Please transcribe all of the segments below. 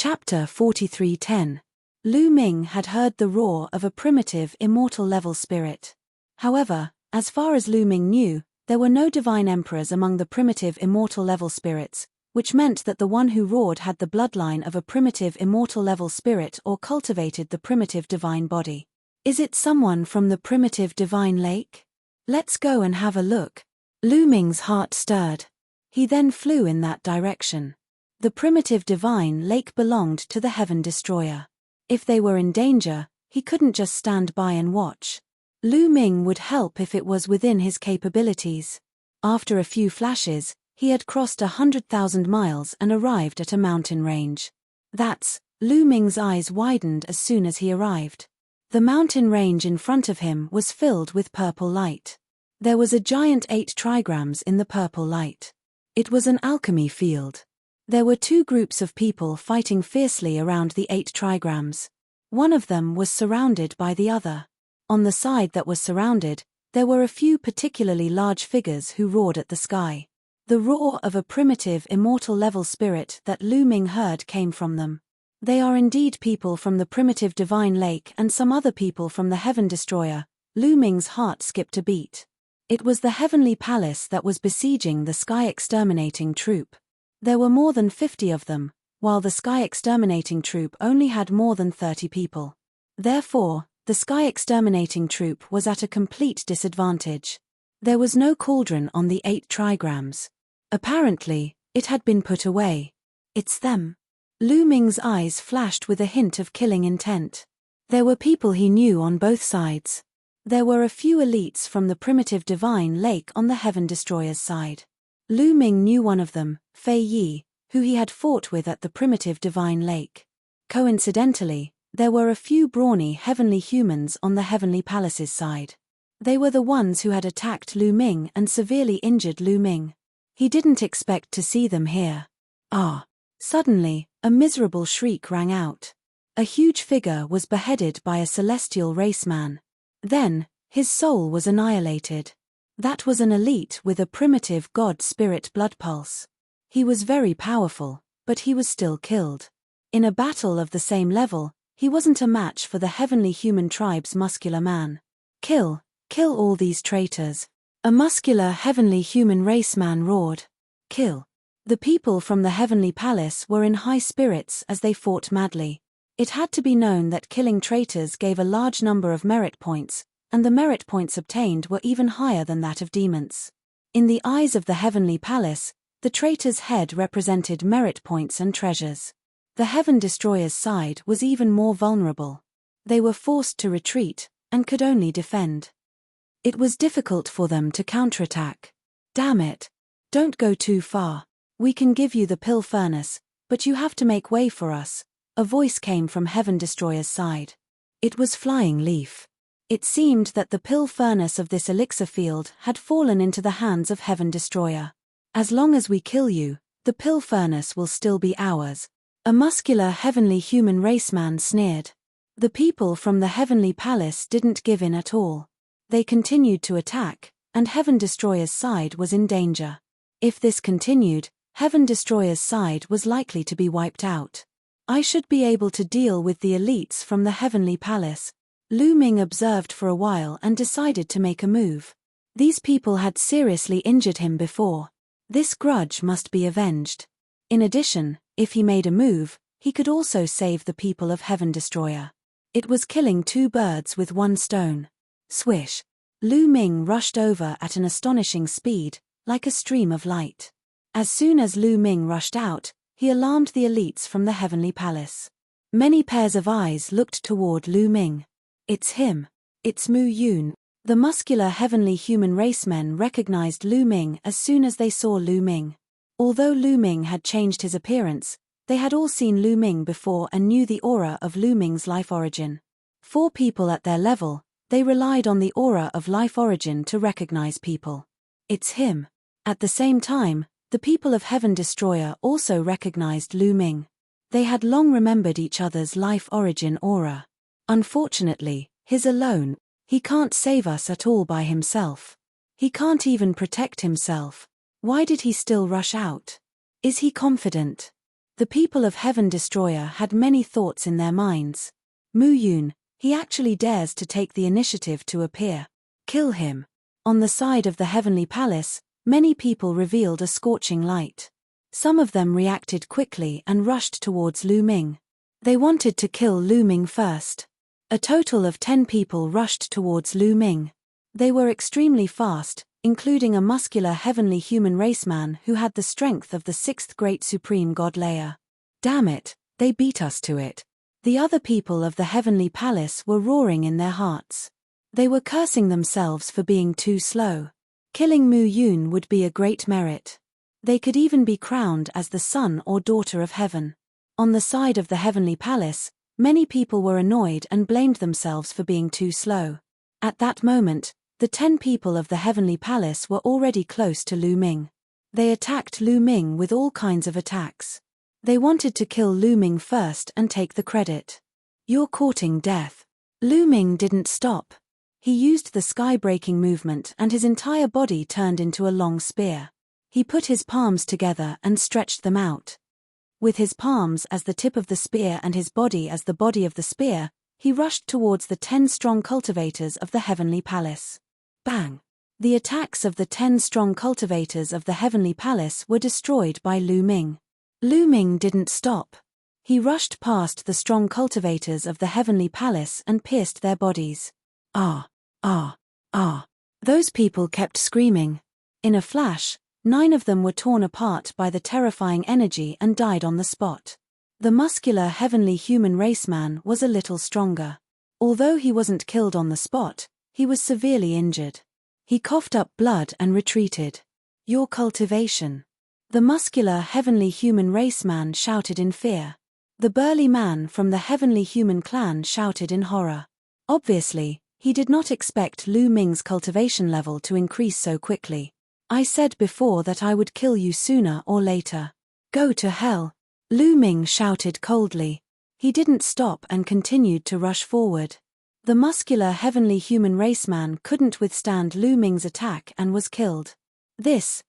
Chapter 43:10. Lu Ming had heard the roar of a primitive immortal-level spirit. However, as far as Lu Ming knew, there were no divine emperors among the primitive immortal-level spirits, which meant that the one who roared had the bloodline of a primitive immortal-level spirit or cultivated the primitive divine body. Is it someone from the primitive divine lake? Let's go and have a look. Lu Ming's heart stirred. He then flew in that direction. The primitive divine lake belonged to the Heaven Destroyer. If they were in danger, he couldn't just stand by and watch. Lu Ming would help if it was within his capabilities. After a few flashes, he had crossed 100,000 miles and arrived at a mountain range. Lu Ming's eyes widened as soon as he arrived. The mountain range in front of him was filled with purple light. There was a giant 8 trigrams in the purple light. It was an alchemy field. There were 2 groups of people fighting fiercely around the 8 trigrams. One of them was surrounded by the other. On the side that was surrounded, there were a few particularly large figures who roared at the sky. The roar of a primitive immortal-level spirit that Lu Ming heard came from them. They are indeed people from the primitive divine lake and some other people from the Heaven Destroyer. Lu Ming's heart skipped a beat. It was the heavenly palace that was besieging the sky exterminating troop. There were more than 50 of them, while the sky exterminating troop only had more than 30 people. Therefore, the sky exterminating troop was at a complete disadvantage. There was no cauldron on the 8 trigrams. Apparently, it had been put away. It's them. Lu Ming's eyes flashed with a hint of killing intent. There were people he knew on both sides. There were a few elites from the primitive divine lake on the Heaven Destroyer's side. Lu Ming knew one of them, Fei Yi, who he had fought with at the primitive divine lake. Coincidentally, there were a few brawny heavenly humans on the Heavenly Palace's side. They were the ones who had attacked Lu Ming and severely injured Lu Ming. He didn't expect to see them here. Suddenly, a miserable shriek rang out. A huge figure was beheaded by a celestial raceman. Then, his soul was annihilated. That was an elite with a primitive god-spirit blood pulse. He was very powerful, but he was still killed. In a battle of the same level, he wasn't a match for the heavenly human tribe's muscular man. Kill all these traitors. A muscular heavenly human raceman roared. Kill. The people from the Heavenly Palace were in high spirits as they fought madly. It had to be known that killing traitors gave a large number of merit points, and the merit points obtained were even higher than that of demons. In the eyes of the Heavenly Palace, the traitor's head represented merit points and treasures. The Heaven Destroyer's side was even more vulnerable. They were forced to retreat, and could only defend. It was difficult for them to counterattack. Damn it. Don't go too far. We can give you the pill furnace, but you have to make way for us. A voice came from Heaven Destroyer's side. It was Flying Leaf. It seemed that the pill furnace of this elixir field had fallen into the hands of Heaven Destroyer. As long as we kill you, the pill furnace will still be ours. A muscular heavenly human raceman sneered. The people from the Heavenly Palace didn't give in at all. They continued to attack, and Heaven Destroyer's side was in danger. If this continued, Heaven Destroyer's side was likely to be wiped out. I should be able to deal with the elites from the Heavenly Palace. Lu Ming observed for a while and decided to make a move. These people had seriously injured him before. This grudge must be avenged. In addition, if he made a move, he could also save the people of Heaven Destroyer. It was killing 2 birds with 1 stone. Swish. Lu Ming rushed over at an astonishing speed, like a stream of light. As soon as Lu Ming rushed out, he alarmed the elites from the Heavenly Palace. Many pairs of eyes looked toward Lu Ming. It's him. It's Mu Yun. The muscular heavenly human racemen recognized Lu Ming as soon as they saw Lu Ming. Although Lu Ming had changed his appearance, they had all seen Lu Ming before and knew the aura of Lu Ming's life origin. 4 people at their level, they relied on the aura of life origin to recognize people. It's him. At the same time, the people of Heaven Destroyer also recognized Lu Ming. They had long remembered each other's life origin aura. Unfortunately, his alone. He can't save us at all by himself. He can't even protect himself. Why did he still rush out? Is he confident? The people of Heaven Destroyer had many thoughts in their minds. Mu Yun, he actually dares to take the initiative to appear. Kill him. On the side of the Heavenly Palace, many people revealed a scorching light. Some of them reacted quickly and rushed towards Lu Ming. They wanted to kill Lu Ming first. A total of 10 people rushed towards Lu Ming. They were extremely fast, including a muscular heavenly human raceman who had the strength of the 6th great supreme god Leia. Damn it, they beat us to it. The other people of the Heavenly Palace were roaring in their hearts. They were cursing themselves for being too slow. Killing Mu Yun would be a great merit. They could even be crowned as the son or daughter of heaven. On the side of the Heavenly Palace, many people were annoyed and blamed themselves for being too slow. At that moment, the 10 people of the Heavenly Palace were already close to Lu Ming. They attacked Lu Ming with all kinds of attacks. They wanted to kill Lu Ming first and take the credit. You're courting death. Lu Ming didn't stop. He used the sky-breaking movement and his entire body turned into a long spear. He put his palms together and stretched them out. With his palms as the tip of the spear and his body as the body of the spear, he rushed towards the 10 strong cultivators of the Heavenly Palace. Bang! The attacks of the 10 strong cultivators of the Heavenly Palace were destroyed by Lu Ming. Lu Ming didn't stop. He rushed past the strong cultivators of the Heavenly Palace and pierced their bodies. Ah! Ah! Ah! Those people kept screaming. In a flash, 9 of them were torn apart by the terrifying energy and died on the spot. The muscular heavenly human raceman was a little stronger. Although he wasn't killed on the spot, he was severely injured. He coughed up blood and retreated. Your cultivation. The muscular heavenly human raceman shouted in fear. The burly man from the heavenly human clan shouted in horror. Obviously, he did not expect Lu Ming's cultivation level to increase so quickly. I said before that I would kill you sooner or later. Go to hell. Lu Ming shouted coldly. He didn't stop and continued to rush forward. The muscular heavenly human raceman couldn't withstand Lu Ming's attack and was killed. The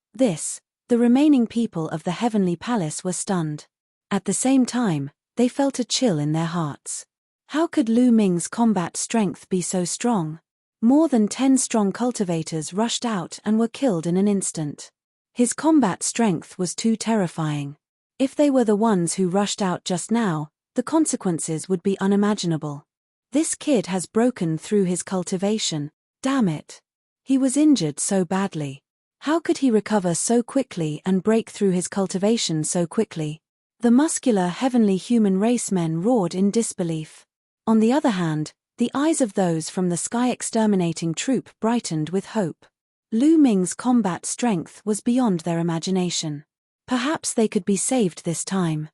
remaining people of the Heavenly Palace were stunned. At the same time, they felt a chill in their hearts. How could Lu Ming's combat strength be so strong? More than 10 strong cultivators rushed out and were killed in an instant. His combat strength was too terrifying. If they were the ones who rushed out just now, the consequences would be unimaginable. This kid has broken through his cultivation, damn it. He was injured so badly. How could he recover so quickly and break through his cultivation so quickly? The muscular heavenly human racemen roared in disbelief. On the other hand, the eyes of those from the sky exterminating troop brightened with hope. Lu Ming's combat strength was beyond their imagination. Perhaps they could be saved this time.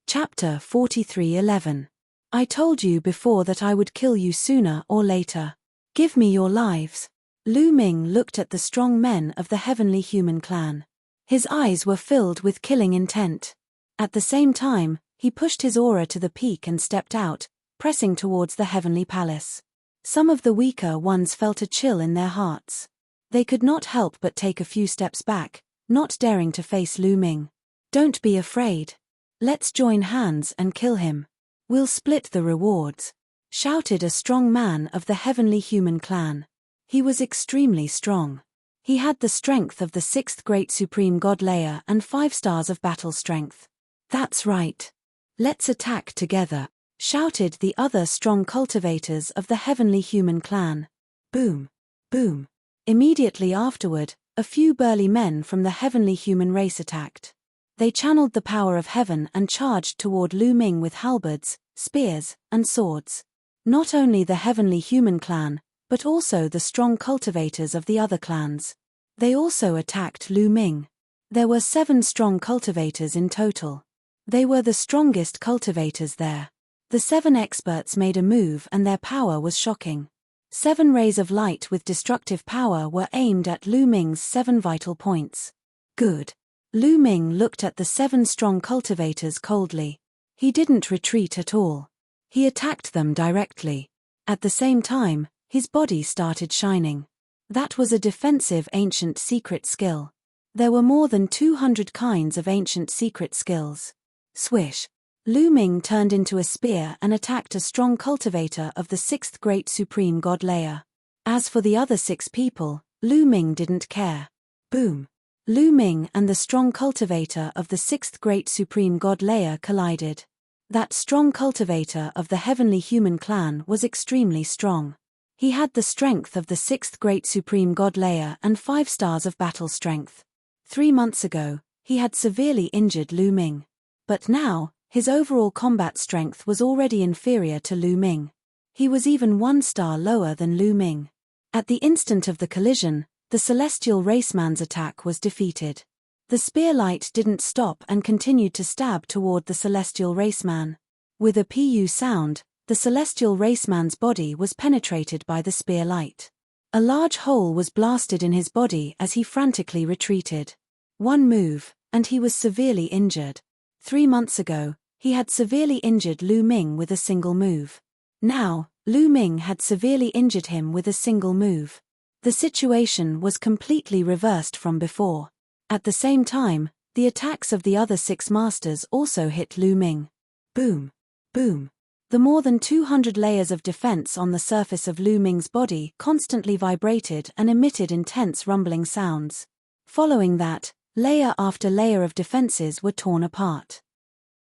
Chapter 43:11. I told you before that I would kill you sooner or later. Give me your lives. Lu Ming looked at the strong men of the heavenly human clan. His eyes were filled with killing intent. At the same time, he pushed his aura to the peak and stepped out, pressing towards the Heavenly Palace. Some of the weaker ones felt a chill in their hearts. They could not help but take a few steps back, not daring to face Lu Ming. Don't be afraid. Let's join hands and kill him. We'll split the rewards, shouted a strong man of the heavenly human clan. He was extremely strong. He had the strength of the 6th great supreme god Leia and 5 stars of battle strength. That's right. Let's attack together, shouted the other strong cultivators of the heavenly human clan. Boom. Boom. Immediately afterward, a few burly men from the heavenly human race attacked. They channeled the power of heaven and charged toward Lu Ming with halberds, spears, and swords. Not only the heavenly human clan, but also the strong cultivators of the other clans. They also attacked Lu Ming. There were 7 strong cultivators in total. They were the strongest cultivators there. The 7 experts made a move and their power was shocking. 7 rays of light with destructive power were aimed at Lu Ming's 7 vital points. Good. Lu Ming looked at the 7 strong cultivators coldly. He didn't retreat at all. He attacked them directly. At the same time, his body started shining. That was a defensive ancient secret skill. There were more than 200 kinds of ancient secret skills. Swish! Lu Ming turned into a spear and attacked a strong cultivator of the sixth great supreme god layer. As for the other 6 people, Lu Ming didn't care. Boom! Lu Ming and the strong cultivator of the sixth great supreme god layer collided. That strong cultivator of the heavenly human clan was extremely strong. He had the strength of the sixth great supreme god layer and 5 stars of battle strength. 3 months ago, he had severely injured Lu Ming. But now, his overall combat strength was already inferior to Lu Ming. He was even 1 star lower than Lu Ming. At the instant of the collision, the celestial raceman's attack was defeated. The spear light didn't stop and continued to stab toward the celestial raceman. With a pu sound, the celestial raceman's body was penetrated by the spear light. A large hole was blasted in his body as he frantically retreated. 1 move, and he was severely injured. 3 months ago, he had severely injured Lu Ming with a single move. Now, Lu Ming had severely injured him with a single move. The situation was completely reversed from before. At the same time, the attacks of the other 6 masters also hit Lu Ming. Boom! Boom! The more than 200 layers of defense on the surface of Lu Ming's body constantly vibrated and emitted intense rumbling sounds. Following that, layer after layer of defenses were torn apart.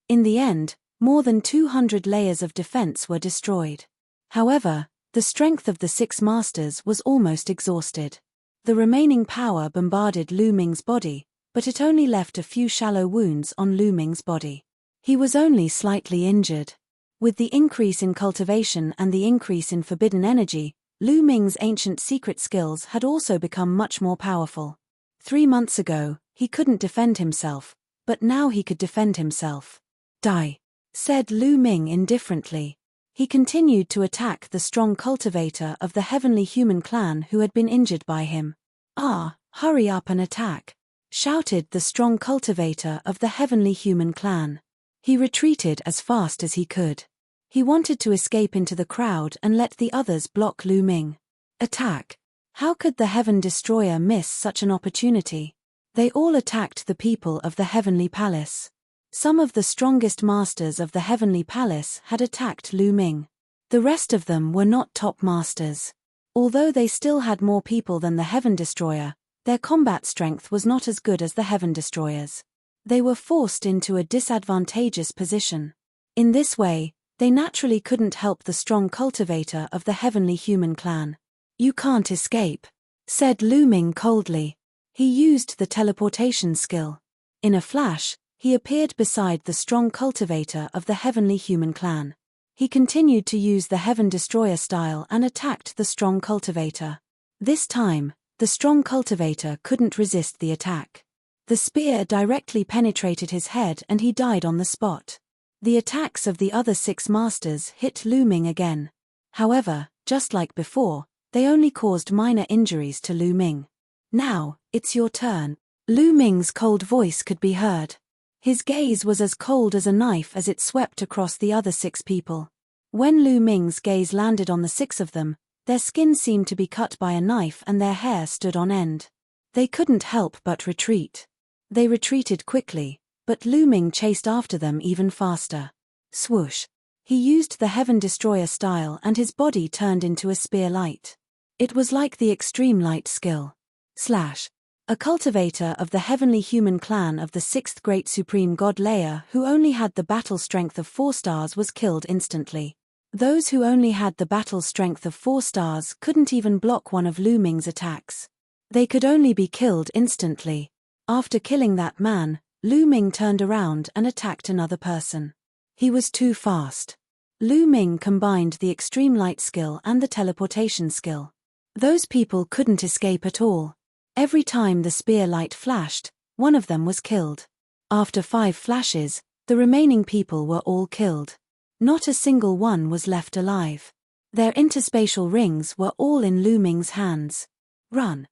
In the end, more than 200 layers of defense were destroyed. However, the strength of the 6 masters was almost exhausted. The remaining power bombarded Lu Ming's body, but it only left a few shallow wounds on Lu Ming's body. He was only slightly injured. With the increase in cultivation and the increase in forbidden energy, Lu Ming's ancient secret skills had also become much more powerful. 3 months ago, he couldn't defend himself, but now he could defend himself. Die, said Lu Ming indifferently. He continued to attack the strong cultivator of the heavenly human clan who had been injured by him. Ah, hurry up and attack, shouted the strong cultivator of the heavenly human clan. He retreated as fast as he could. He wanted to escape into the crowd and let the others block Lu Ming. Attack! How could the Heaven Destroyer miss such an opportunity? They all attacked the people of the Heavenly Palace. Some of the strongest masters of the Heavenly Palace had attacked Lu Ming. The rest of them were not top masters. Although they still had more people than the Heaven Destroyer, their combat strength was not as good as the Heaven Destroyers. They were forced into a disadvantageous position. In this way, they naturally couldn't help the strong cultivator of the heavenly human clan. You can't escape, said Lu Ming coldly. He used the teleportation skill. In a flash, he appeared beside the strong cultivator of the heavenly human clan. He continued to use the Heaven Destroyer style and attacked the strong cultivator. This time, the strong cultivator couldn't resist the attack. The spear directly penetrated his head and he died on the spot. The attacks of the other 6 masters hit Lu Ming again. However, just like before, they only caused minor injuries to Lu Ming. Now, it's your turn. Lu Ming's cold voice could be heard. His gaze was as cold as a knife as it swept across the other 6 people. When Lu Ming's gaze landed on the 6 of them, their skin seemed to be cut by a knife and their hair stood on end. They couldn't help but retreat. They retreated quickly, but Lu Ming chased after them even faster. Swoosh! He used the Heaven Destroyer style and his body turned into a spear light. It was like the extreme light skill. Slash! A cultivator of the heavenly human clan of the 6th great supreme god layer who only had the battle strength of 4 stars was killed instantly. Those who only had the battle strength of 4 stars couldn't even block one of Lu Ming's attacks. They could only be killed instantly. After killing that man, Lu Ming turned around and attacked another person. He was too fast. Lu Ming combined the extreme light skill and the teleportation skill. Those people couldn't escape at all. Every time the spear light flashed, one of them was killed. After 5 flashes, the remaining people were all killed. Not a single one was left alive. Their interspatial rings were all in Lu Ming's hands. Run!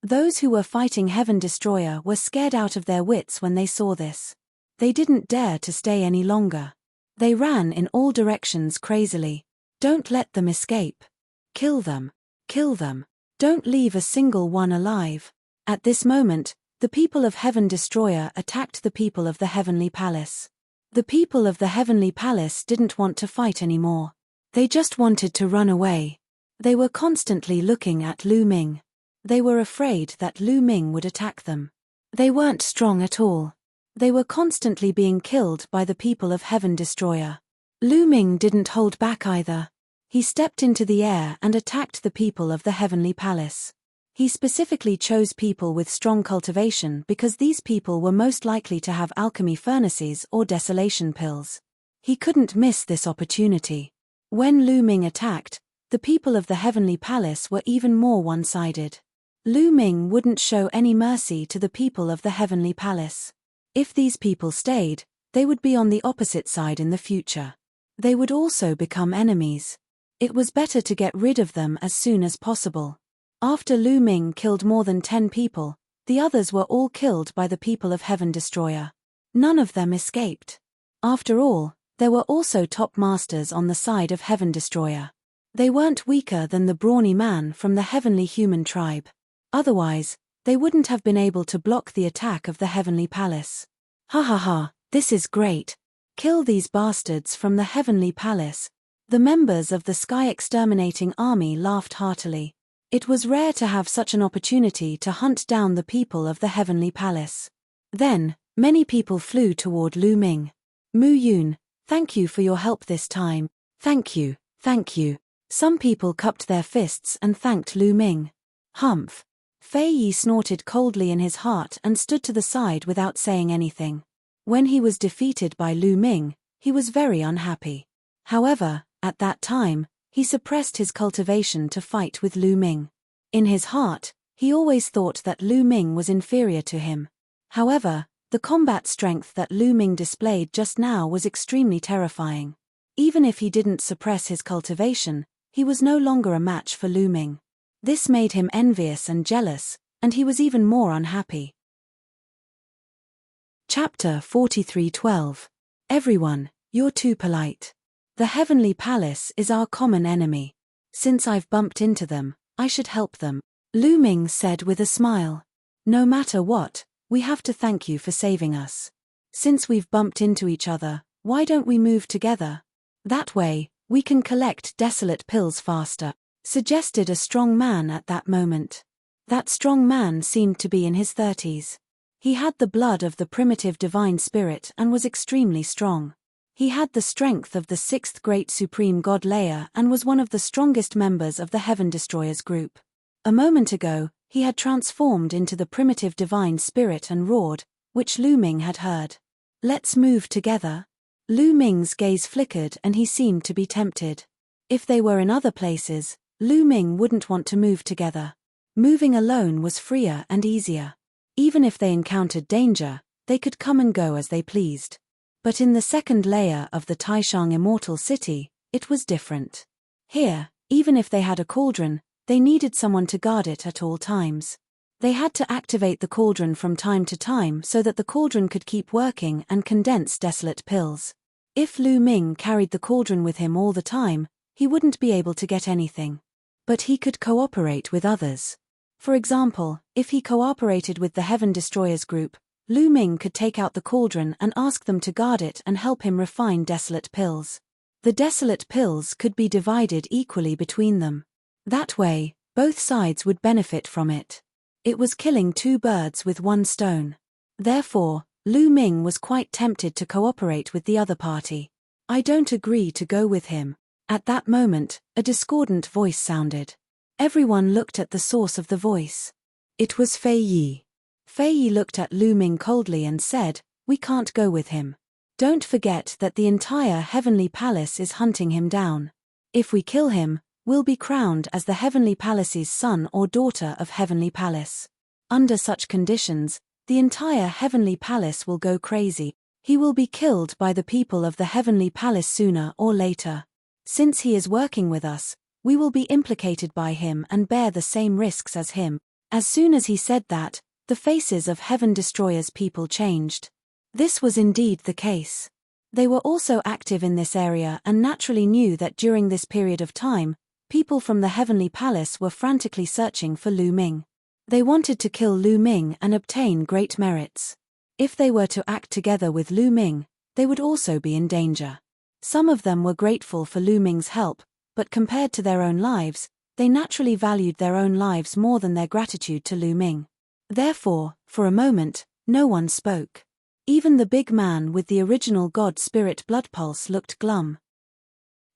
Those who were fighting Heaven Destroyer were scared out of their wits when they saw this. They didn't dare to stay any longer. They ran in all directions crazily. Don't let them escape. Kill them. Kill them. Don't leave a single one alive. At this moment, the people of Heaven Destroyer attacked the people of the Heavenly Palace. The people of the Heavenly Palace didn't want to fight anymore. They just wanted to run away. They were constantly looking at Lu Ming. They were afraid that Lu Ming would attack them. They weren't strong at all. They were constantly being killed by the people of Heaven Destroyer. Lu Ming didn't hold back either. He stepped into the air and attacked the people of the Heavenly Palace. He specifically chose people with strong cultivation because these people were most likely to have alchemy furnaces or desolation pills. He couldn't miss this opportunity. When Lu Ming attacked, the people of the Heavenly Palace were even more one-sided. Lu Ming wouldn't show any mercy to the people of the Heavenly Palace. If these people stayed, they would be on the opposite side in the future. They would also become enemies. It was better to get rid of them as soon as possible. After Lu Ming killed more than 10 people, the others were all killed by the people of Heaven Destroyer. None of them escaped. After all, there were also top masters on the side of Heaven Destroyer. They weren't weaker than the brawny man from the Heavenly Human tribe. Otherwise, they wouldn't have been able to block the attack of the Heavenly Palace. Ha ha ha, this is great. Kill these bastards from the Heavenly Palace. The members of the Sky Exterminating Army laughed heartily. It was rare to have such an opportunity to hunt down the people of the Heavenly Palace. Then, many people flew toward Lu Ming. Mu Yun, thank you for your help this time. Thank you, thank you. Some people cupped their fists and thanked Lu Ming. Humph. Fei Yi snorted coldly in his heart and stood to the side without saying anything. When he was defeated by Lu Ming, he was very unhappy. However, at that time, he suppressed his cultivation to fight with Lu Ming. In his heart, he always thought that Lu Ming was inferior to him. However, the combat strength that Lu Ming displayed just now was extremely terrifying. Even if he didn't suppress his cultivation, he was no longer a match for Lu Ming. This made him envious and jealous, and he was even more unhappy. Chapter 43:12. Everyone, you're too polite. The Heavenly Palace is our common enemy. Since I've bumped into them, I should help them, Lu Ming said with a smile. No matter what, we have to thank you for saving us. Since we've bumped into each other, why don't we move together? That way, we can collect desolate pills faster, suggested a strong man at that moment. That strong man seemed to be in his 30s. He had the blood of the primitive divine spirit and was extremely strong. He had the strength of the 6th great supreme god layer and was one of the strongest members of the Heaven Destroyers group. A moment ago, he had transformed into the primitive divine spirit and roared, which Lu Ming had heard. Let's move together. Lu Ming's gaze flickered and he seemed to be tempted. If they were in other places, Lu Ming wouldn't want to move together. Moving alone was freer and easier. Even if they encountered danger, they could come and go as they pleased. But in the 2nd layer of the Taishang Immortal City, it was different. Here, even if they had a cauldron, they needed someone to guard it at all times. They had to activate the cauldron from time to time so that the cauldron could keep working and condense desolate pills. If Lu Ming carried the cauldron with him all the time, he wouldn't be able to get anything. But he could cooperate with others. For example, if he cooperated with the Heaven Destroyers group, Lu Ming could take out the cauldron and ask them to guard it and help him refine desolate pills. The desolate pills could be divided equally between them. That way, both sides would benefit from it. It was killing 2 birds with 1 stone. Therefore, Lu Ming was quite tempted to cooperate with the other party. I don't agree to go with him. At that moment, a discordant voice sounded. Everyone looked at the source of the voice. It was Fei Yi. Fei Yi looked at Lu Ming coldly and said, we can't go with him. Don't forget that the entire Heavenly Palace is hunting him down. If we kill him, we'll be crowned as the Heavenly Palace's son or daughter of Heavenly Palace. Under such conditions, the entire Heavenly Palace will go crazy. He will be killed by the people of the Heavenly Palace sooner or later. Since he is working with us, we will be implicated by him and bear the same risks as him. As soon as he said that, the faces of Heaven Destroyer's people changed. This was indeed the case. They were also active in this area and naturally knew that during this period of time, people from the Heavenly Palace were frantically searching for Lu Ming. They wanted to kill Lu Ming and obtain great merits. If they were to act together with Lu Ming, they would also be in danger. Some of them were grateful for Lu Ming's help, but compared to their own lives, they naturally valued their own lives more than their gratitude to Lu Ming. Therefore, for a moment, no one spoke. Even the big man with the original God Spirit blood pulse looked glum.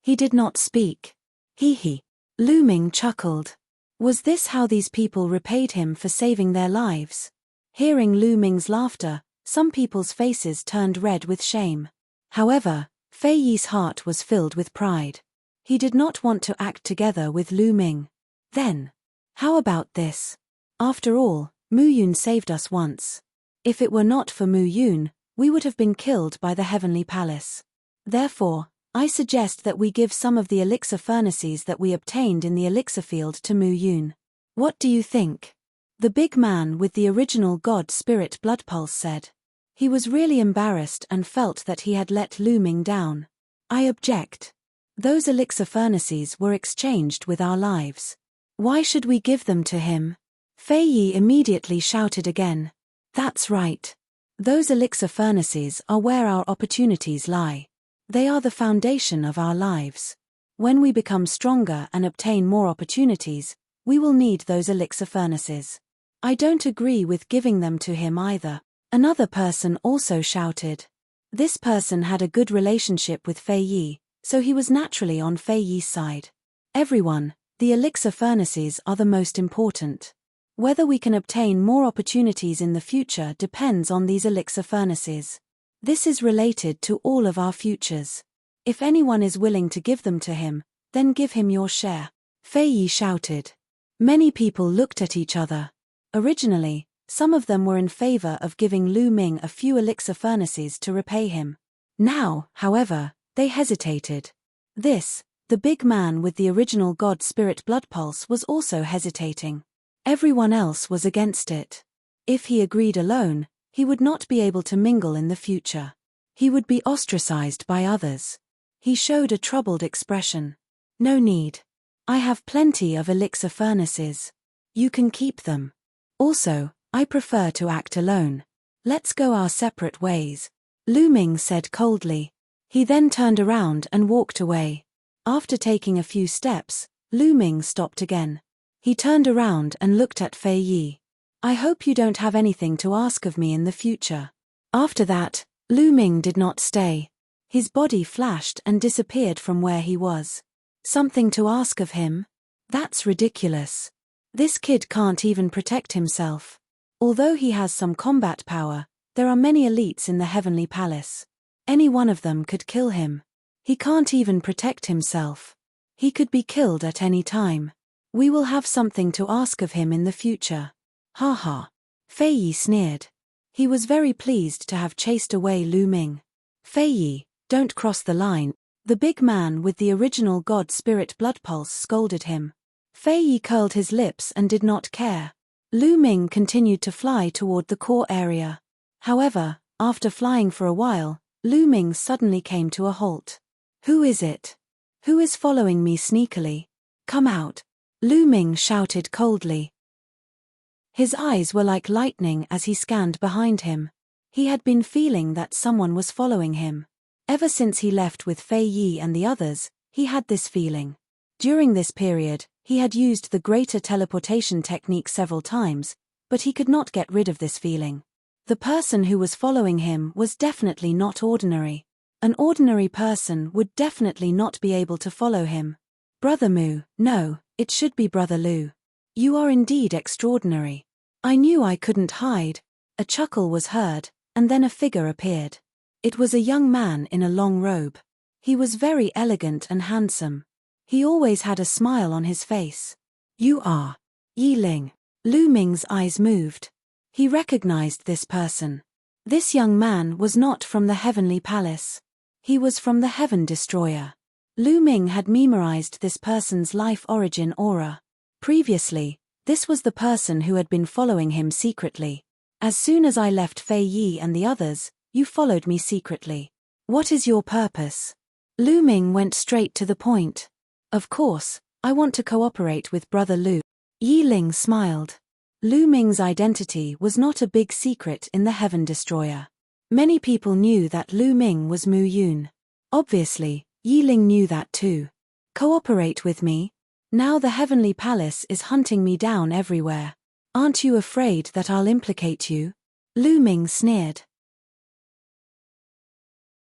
He did not speak. Hee. Lu Ming chuckled. Was this how these people repaid him for saving their lives? Hearing Lu Ming's laughter, some people's faces turned red with shame. However, Fei Yi's heart was filled with pride. He did not want to act together with Lu Ming. Then, how about this? After all, Mu Yun saved us once. If it were not for Mu Yun, we would have been killed by the Heavenly Palace. Therefore, I suggest that we give some of the elixir furnaces that we obtained in the elixir field to Mu Yun. What do you think? The big man with the original God Spirit blood pulse said. He was really embarrassed and felt that he had let Lu Ming down. I object. Those elixir furnaces were exchanged with our lives. Why should we give them to him? Fei Yi immediately shouted again. That's right. Those elixir furnaces are where our opportunities lie. They are the foundation of our lives. When we become stronger and obtain more opportunities, we will need those elixir furnaces. I don't agree with giving them to him either. Another person also shouted. This person had a good relationship with Fei Yi, so he was naturally on Fei Yi's side. Everyone, the elixir furnaces are the most important. Whether we can obtain more opportunities in the future depends on these elixir furnaces. This is related to all of our futures. If anyone is willing to give them to him, then give him your share. Fei Yi shouted. Many people looked at each other. Originally, some of them were in favor of giving Lu Ming a few elixir furnaces to repay him. Now, however, they hesitated. The big man with the original God Spirit blood pulse was also hesitating. Everyone else was against it. If he agreed alone, he would not be able to mingle in the future. He would be ostracized by others. He showed a troubled expression. No need. I have plenty of elixir furnaces. You can keep them. Also, I prefer to act alone. Let's go our separate ways, Lu Ming said coldly. He then turned around and walked away. After taking a few steps, Lu Ming stopped again. He turned around and looked at Fei Yi. I hope you don't have anything to ask of me in the future. After that, Lu Ming did not stay. His body flashed and disappeared from where he was. Something to ask of him? That's ridiculous. This kid can't even protect himself. Although he has some combat power, there are many elites in the Heavenly Palace. Any one of them could kill him. He can't even protect himself. He could be killed at any time. We will have something to ask of him in the future. Ha ha. Fei Yi sneered. He was very pleased to have chased away Lu Ming. Fei Yi, don't cross the line. The big man with the original God Spirit blood pulse scolded him. Fei Yi curled his lips and did not care. Lu Ming continued to fly toward the core area. However, after flying for a while, Lu Ming suddenly came to a halt. Who is it? Who is following me sneakily? Come out. Lu Ming shouted coldly. His eyes were like lightning as he scanned behind him. He had been feeling that someone was following him. Ever since he left with Fei Yi and the others, he had this feeling. During this period, he had used the greater teleportation technique several times, but he could not get rid of this feeling. The person who was following him was definitely not ordinary. An ordinary person would definitely not be able to follow him. Brother Mu, no, it should be Brother Lu. You are indeed extraordinary. I knew I couldn't hide. A chuckle was heard, and then a figure appeared. It was a young man in a long robe. He was very elegant and handsome. He always had a smile on his face. You are Yi Ling. Lu Ming's eyes moved. He recognized this person. This young man was not from the Heavenly Palace. He was from the Heaven Destroyer. Lu Ming had memorized this person's life origin aura. Previously, this was the person who had been following him secretly. As soon as I left Fei Yi and the others, you followed me secretly. What is your purpose? Lu Ming went straight to the point. Of course, I want to cooperate with Brother Lu. Yi Ling smiled. Lu Ming's identity was not a big secret in the Heaven Destroyer. Many people knew that Lu Ming was Mu Yun. Obviously, Yi Ling knew that too. Cooperate with me? Now the Heavenly Palace is hunting me down everywhere. Aren't you afraid that I'll implicate you? Lu Ming sneered.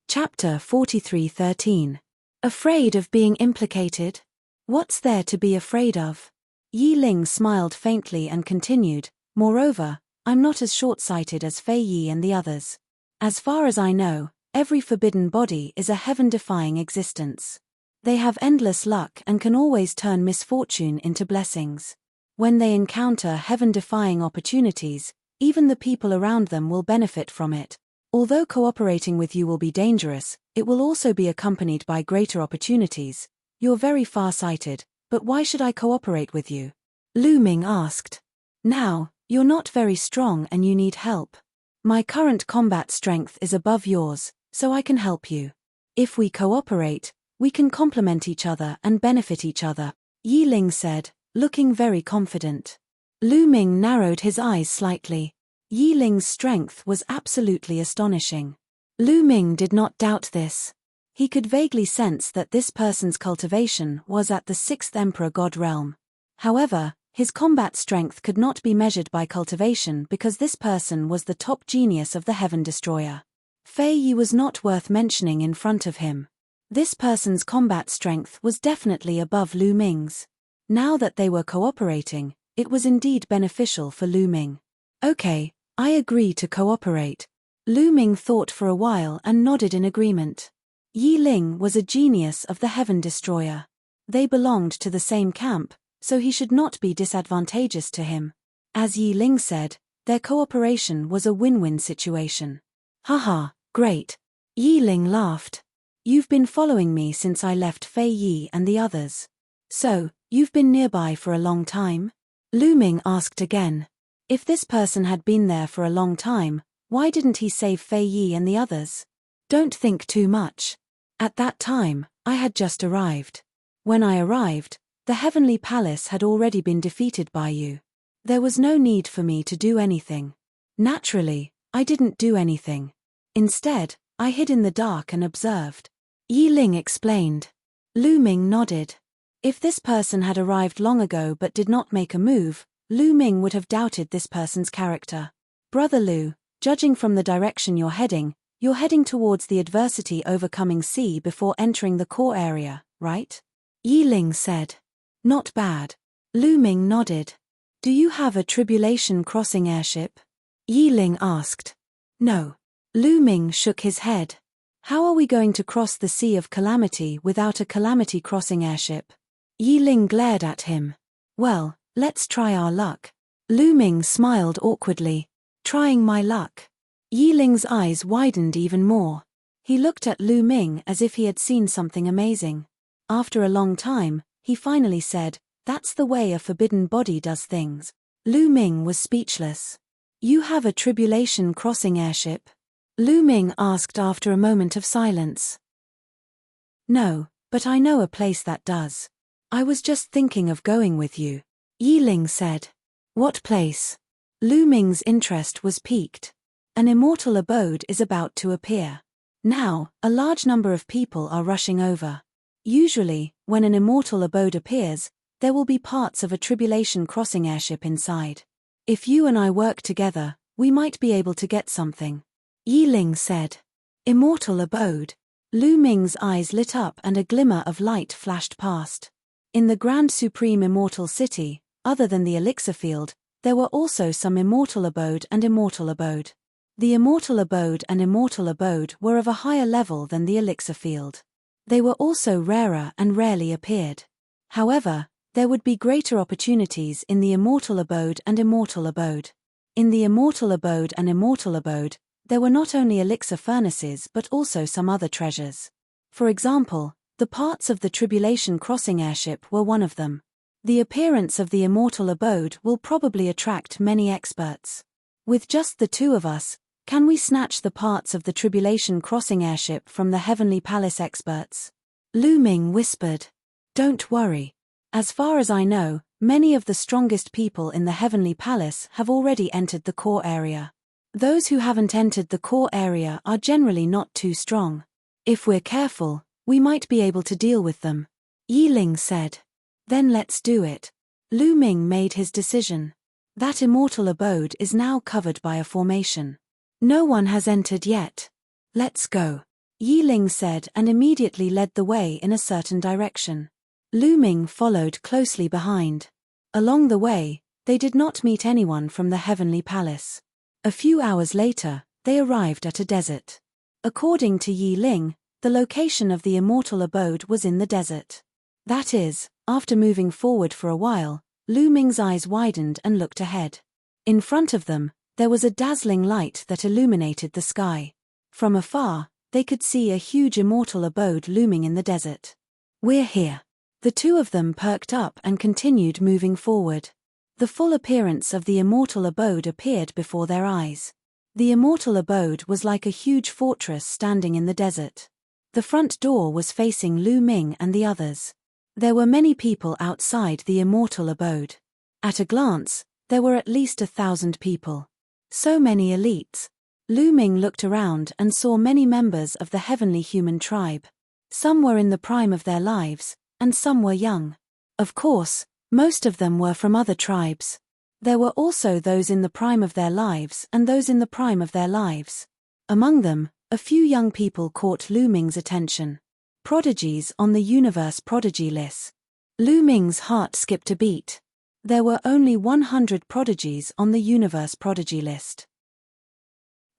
Chapter 43:13. Afraid of being implicated? What's there to be afraid of? Yi Ling smiled faintly and continued, moreover, I'm not as short-sighted as Fei Yi and the others. As far as I know, every forbidden body is a heaven-defying existence. They have endless luck and can always turn misfortune into blessings. When they encounter heaven-defying opportunities, even the people around them will benefit from it. Although cooperating with you will be dangerous, it will also be accompanied by greater opportunities. You're very far-sighted, but why should I cooperate with you? Lu Ming asked. Now, you're not very strong and you need help. My current combat strength is above yours, so I can help you. If we cooperate, we can complement each other and benefit each other, Yi Ling said, looking very confident. Lu Ming narrowed his eyes slightly. Yi Ling's strength was absolutely astonishing. Lu Ming did not doubt this. He could vaguely sense that this person's cultivation was at the 6th Emperor God realm. However, his combat strength could not be measured by cultivation because this person was the top genius of the Heaven Destroyer. Fei Yi was not worth mentioning in front of him. This person's combat strength was definitely above Lu Ming's. Now that they were cooperating, it was indeed beneficial for Lu Ming. Okay, I agree to cooperate. Lu Ming thought for a while and nodded in agreement. Yi Ling was a genius of the Heaven Destroyer. They belonged to the same camp, so he should not be disadvantageous to him. As Yi Ling said, their cooperation was a win-win situation. Haha, great. Yi Ling laughed. You've been following me since I left Fei Yi and the others. So, you've been nearby for a long time? Lu Ming asked again. If this person had been there for a long time, why didn't he save Fei Yi and the others? Don't think too much. At that time, I had just arrived. When I arrived, the Heavenly Palace had already been defeated by you. There was no need for me to do anything. Naturally, I didn't do anything. Instead, I hid in the dark and observed. Yi Ling explained. Lu Ming nodded. If this person had arrived long ago but did not make a move, Lu Ming would have doubted this person's character. Brother Lu, judging from the direction you're heading towards the adversity overcoming sea before entering the core area, right? Yi Ling said. Not bad. Lu Ming nodded. Do you have a tribulation crossing airship? Yi Ling asked. No. Lu Ming shook his head. How are we going to cross the Sea of Calamity without a calamity crossing airship? Yi Ling glared at him. Well, let's try our luck. Lu Ming smiled awkwardly. Trying my luck. Yi Ling's eyes widened even more. He looked at Lu Ming as if he had seen something amazing. After a long time, he finally said, That's the way a forbidden body does things. Lu Ming was speechless. You have a tribulation crossing airship? Lu Ming asked after a moment of silence. No, but I know a place that does. I was just thinking of going with you. Yi Ling said. What place? Lu Ming's interest was piqued. An immortal abode is about to appear. Now, a large number of people are rushing over. Usually, when an immortal abode appears, there will be parts of a tribulation crossing airship inside. If you and I work together, we might be able to get something. Yi Ling said. Immortal abode. Lu Ming's eyes lit up and a glimmer of light flashed past. In the Grand Supreme Immortal City, other than the elixir field, there were also some immortal abode and immortal abode. The immortal abode and immortal abode were of a higher level than the elixir field. They were also rarer and rarely appeared. However, there would be greater opportunities in the immortal abode and immortal abode. In the immortal abode and immortal abode, there were not only elixir furnaces but also some other treasures. For example, the parts of the tribulation crossing airship were one of them. The appearance of the immortal abode will probably attract many experts. With just the two of us, can we snatch the parts of the tribulation crossing airship from the Heavenly Palace experts? Lu Ming whispered. Don't worry. As far as I know, Many of the strongest people in the Heavenly Palace have already entered the core area. Those who haven't entered the core area are generally not too strong. If we're careful, we might be able to deal with them, Yi Ling said. Then let's do it. Lu Ming made his decision. That immortal abode is now covered by a formation. No one has entered yet. Let's go, Yi Ling said, and immediately led the way in a certain direction. Lu Ming followed closely behind. Along the way, they did not meet anyone from the Heavenly Palace. A few hours later, they arrived at a desert. According to Yi Ling, the location of the immortal abode was in the desert. That is, after moving forward for a while, Lu Ming's eyes widened and looked ahead. In front of them, there was a dazzling light that illuminated the sky. From afar, they could see a huge immortal abode looming in the desert. We're here. The two of them perked up and continued moving forward. The full appearance of the immortal abode appeared before their eyes. The immortal abode was like a huge fortress standing in the desert. The front door was facing Lu Ming and the others. There were many people outside the immortal abode. At a glance, there were at least 1,000 people. So many elites. Lu Ming looked around and saw many members of the heavenly human tribe. Some were in the prime of their lives, and some were young. Of course, most of them were from other tribes. There were also those in the prime of their lives and those in the prime of their lives. Among them, a few young people caught Lu Ming's attention. Prodigies on the universe prodigy list. Lu Ming's heart skipped a beat. There were only 100 prodigies on the universe prodigy list.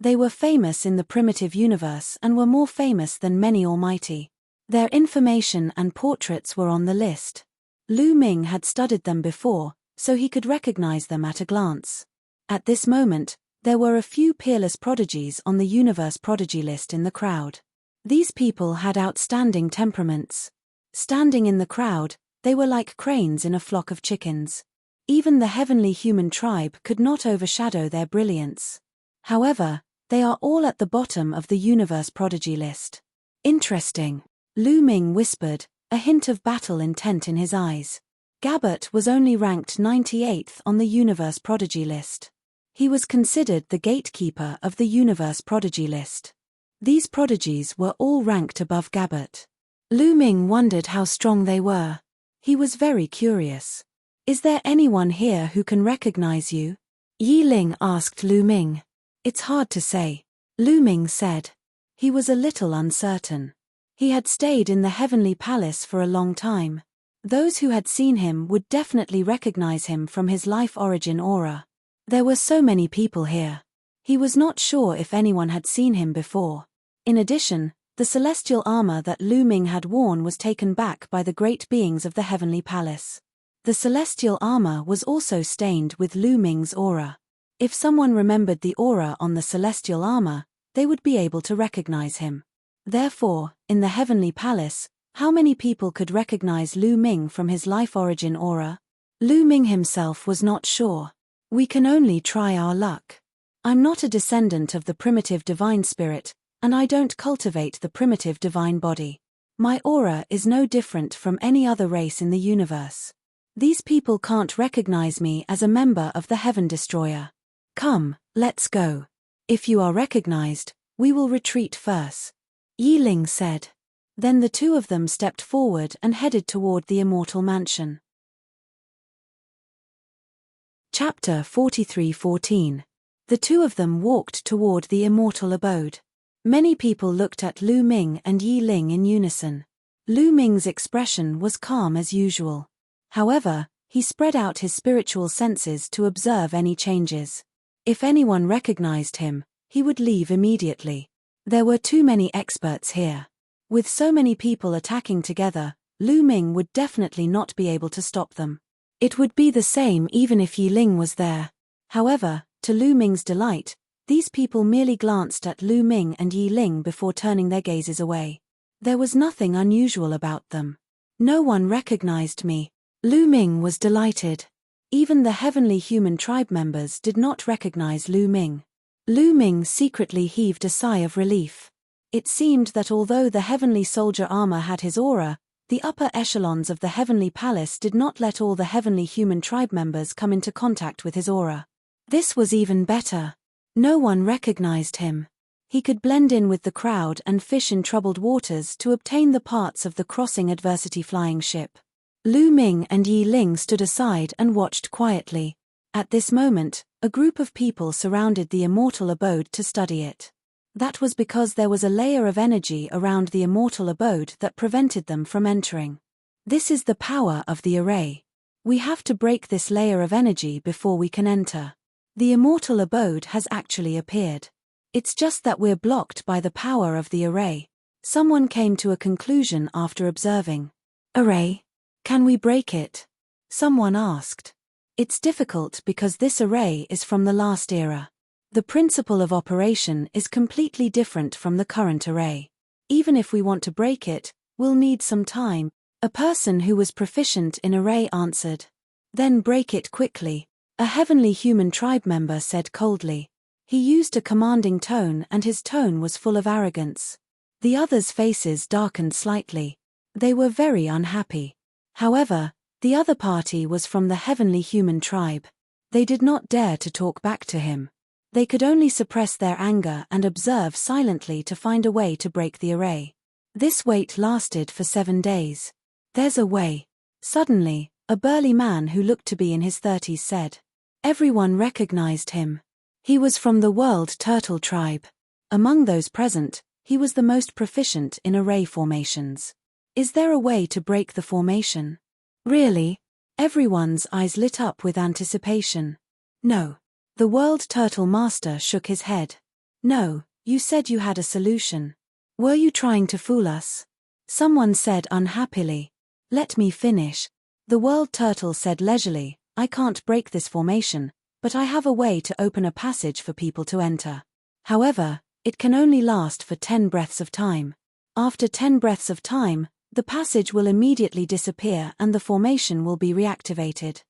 They were famous in the primitive universe and were more famous than many almighty. Their information and portraits were on the list. Lu Ming had studied them before, so he could recognize them at a glance. At this moment, there were a few peerless prodigies on the universe prodigy list in the crowd. These people had outstanding temperaments. Standing in the crowd, they were like cranes in a flock of chickens. Even the heavenly human tribe could not overshadow their brilliance. However, they are all at the bottom of the universe prodigy list. Interesting, Lu Ming whispered, a hint of battle intent in his eyes. Gabbert was only ranked 98th on the universe prodigy list. He was considered the gatekeeper of the universe prodigy list. These prodigies were all ranked above Gabbert. Lu Ming wondered how strong they were. He was very curious. Is there anyone here who can recognize you? Yi Ling asked Lu Ming. It's hard to say, Lu Ming said. He was a little uncertain. He had stayed in the Heavenly Palace for a long time. Those who had seen him would definitely recognize him from his life origin aura. There were so many people here. He was not sure if anyone had seen him before. In addition, the celestial armor that Lu Ming had worn was taken back by the great beings of the Heavenly Palace. The celestial armor was also stained with Lu Ming's aura. If someone remembered the aura on the celestial armor, they would be able to recognize him. Therefore, in the Heavenly Palace, how many people could recognize Lu Ming from his life origin aura? Lu Ming himself was not sure. We can only try our luck. I'm not a descendant of the primitive divine spirit, and I don't cultivate the primitive divine body. My aura is no different from any other race in the universe. These people can't recognize me as a member of the Heaven Destroyer. Come, let's go. If you are recognized, we will retreat first, Yi Ling said. Then the two of them stepped forward and headed toward the immortal mansion. Chapter 43:14. The two of them walked toward the immortal abode. Many people looked at Lu Ming and Yi Ling in unison. Lu Ming's expression was calm as usual. However, he spread out his spiritual senses to observe any changes. If anyone recognized him, he would leave immediately. There were too many experts here. With so many people attacking together, Lu Ming would definitely not be able to stop them. It would be the same even if Yi Ling was there. However, to Lu Ming's delight, these people merely glanced at Lu Ming and Yi Ling before turning their gazes away. There was nothing unusual about them. No one recognized me. Lu Ming was delighted. Even the heavenly human tribe members did not recognize Lu Ming. Lu Ming secretly heaved a sigh of relief. It seemed that although the heavenly soldier armor had his aura, The upper echelons of the heavenly palace did not let all the heavenly human tribe members come into contact with his aura. This was even better. No one recognized him. He could blend in with the crowd and fish in troubled waters to obtain the parts of the crossing adversity flying ship. Lu Ming and Yi Ling stood aside and watched quietly. At this moment, a group of people surrounded the immortal abode to study it. That was because there was a layer of energy around the immortal abode that prevented them from entering. This is the power of the array. We have to break this layer of energy before we can enter. The immortal abode has actually appeared. It's just that we're blocked by the power of the array. Someone came to a conclusion after observing. Array? Can we break it? Someone asked. It's difficult because this array is from the last era. The principle of operation is completely different from the current array. Even if we want to break it, we'll need some time, a person who was proficient in array answered. Then break it quickly, a heavenly human tribe member said coldly. He used a commanding tone and his tone was full of arrogance. The others' faces darkened slightly. They were very unhappy. However, the other party was from the heavenly human tribe. They did not dare to talk back to him. They could only suppress their anger and observe silently to find a way to break the array. This wait lasted for 7 days. There's a way. Suddenly, a burly man who looked to be in his 30s said. Everyone recognized him. He was from the World Turtle tribe. Among those present, he was the most proficient in array formations. Is there a way to break the formation? Really? Everyone's eyes lit up with anticipation. No. The World Turtle Master shook his head. No, you said you had a solution. Were you trying to fool us? Someone said unhappily. Let me finish. The World Turtle said leisurely, I can't break this formation, but I have a way to open a passage for people to enter. However, it can only last for 10 breaths of time. After 10 breaths of time, the passage will immediately disappear and the formation will be reactivated.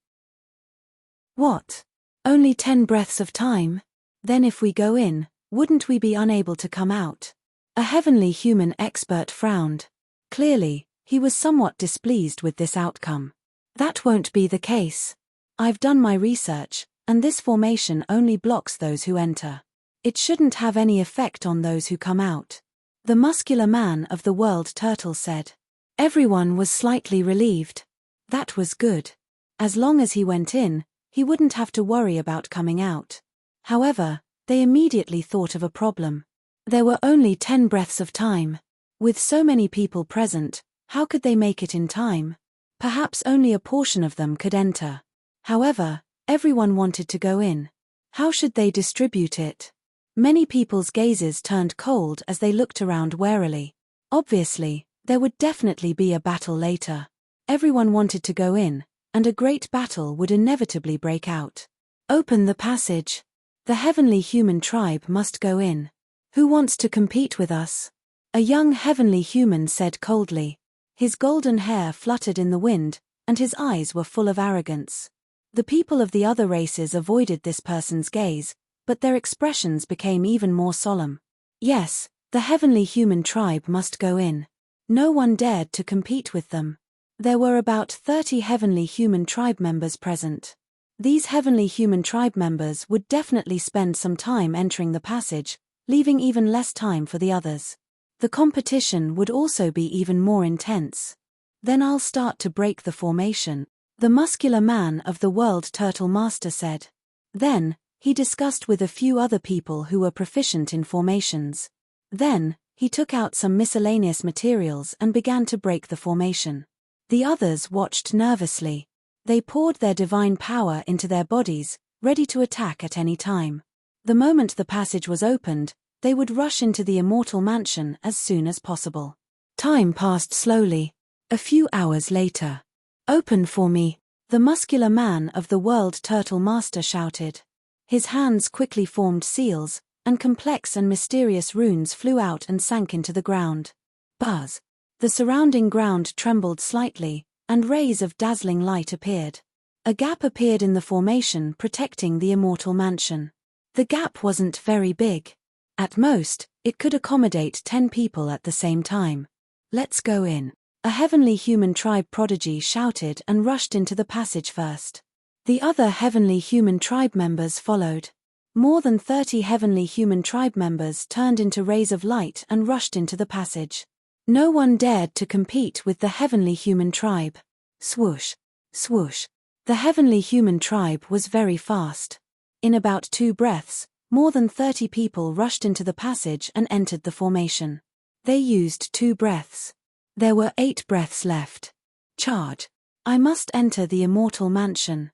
What? Only 10 breaths of time? Then if we go in, wouldn't we be unable to come out? A heavenly human expert frowned. Clearly, he was somewhat displeased with this outcome. That won't be the case. I've done my research, and this formation only blocks those who enter. It shouldn't have any effect on those who come out. The muscular man of the World Turtle said. Everyone was slightly relieved. That was good. As long as he went in, he wouldn't have to worry about coming out. However, they immediately thought of a problem. There were only 10 breaths of time. With so many people present, how could they make it in time? Perhaps only a portion of them could enter. However, everyone wanted to go in. How should they distribute it? Many people's gazes turned cold as they looked around warily. Obviously, there would definitely be a battle later. Everyone wanted to go in, and a great battle would inevitably break out. Open the passage. The heavenly human tribe must go in. Who wants to compete with us? A young heavenly human said coldly. His golden hair fluttered in the wind, and his eyes were full of arrogance. The people of the other races avoided this person's gaze, but their expressions became even more solemn. Yes, the heavenly human tribe must go in. No one dared to compete with them. There were about 30 heavenly human tribe members present. These heavenly human tribe members would definitely spend some time entering the passage, leaving even less time for the others. The competition would also be even more intense. Then I'll start to break the formation, the muscular man of the World Turtle Master said. Then, he discussed with a few other people who were proficient in formations. Then, he took out some miscellaneous materials and began to break the formation. The others watched nervously. They poured their divine power into their bodies, ready to attack at any time. The moment the passage was opened, they would rush into the immortal mansion as soon as possible. Time passed slowly. A few hours later. Open for me, the muscular man of the World Turtle Master shouted. His hands quickly formed seals, and complex and mysterious runes flew out and sank into the ground. Buzz. The surrounding ground trembled slightly, and rays of dazzling light appeared. A gap appeared in the formation protecting the immortal mansion. The gap wasn't very big. At most, it could accommodate 10 people at the same time. Let's go in. A heavenly human tribe prodigy shouted and rushed into the passage first. The other heavenly human tribe members followed. More than 30 heavenly human tribe members turned into rays of light and rushed into the passage. No one dared to compete with the heavenly human tribe. Swoosh, swoosh. The heavenly human tribe was very fast. In about 2 breaths, more than 30 people rushed into the passage and entered the formation. They used 2 breaths. There were 8 breaths left. Charge. I must enter the immortal mansion.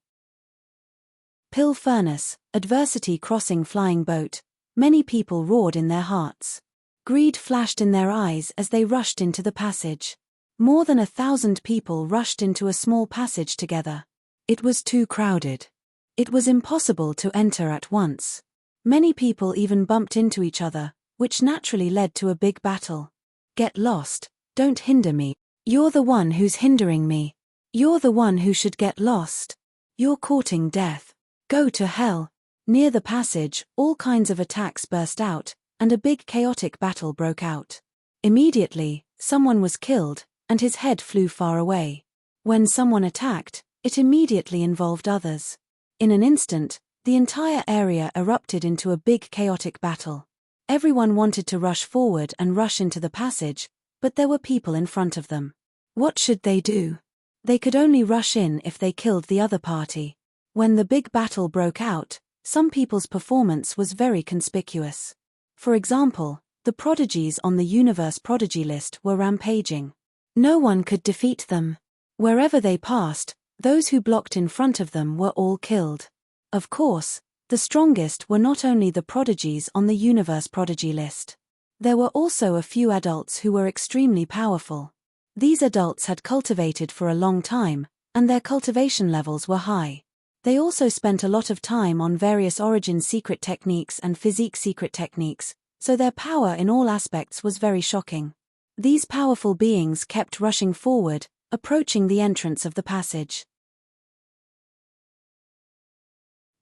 Pill furnace, adversity crossing flying boat. Many people roared in their hearts. Greed flashed in their eyes as they rushed into the passage. More than 1,000 people rushed into a small passage together. It was too crowded. It was impossible to enter at once. Many people even bumped into each other, which naturally led to a big battle. Get lost, don't hinder me. You're the one who's hindering me. You're the one who should get lost. You're courting death. Go to hell. Near the passage, all kinds of attacks burst out, and a big chaotic battle broke out. Immediately, someone was killed, and his head flew far away. When someone attacked, it immediately involved others. In an instant, the entire area erupted into a big chaotic battle. Everyone wanted to rush forward and rush into the passage, but there were people in front of them. What should they do? They could only rush in if they killed the other party. When the big battle broke out, some people's performance was very conspicuous. For example, the prodigies on the universe prodigy list were rampaging. No one could defeat them. Wherever they passed, those who blocked in front of them were all killed. Of course, the strongest were not only the prodigies on the universe prodigy list. There were also a few adults who were extremely powerful. These adults had cultivated for a long time, and their cultivation levels were high. They also spent a lot of time on various origin secret techniques and physique secret techniques, so their power in all aspects was very shocking. These powerful beings kept rushing forward, approaching the entrance of the passage.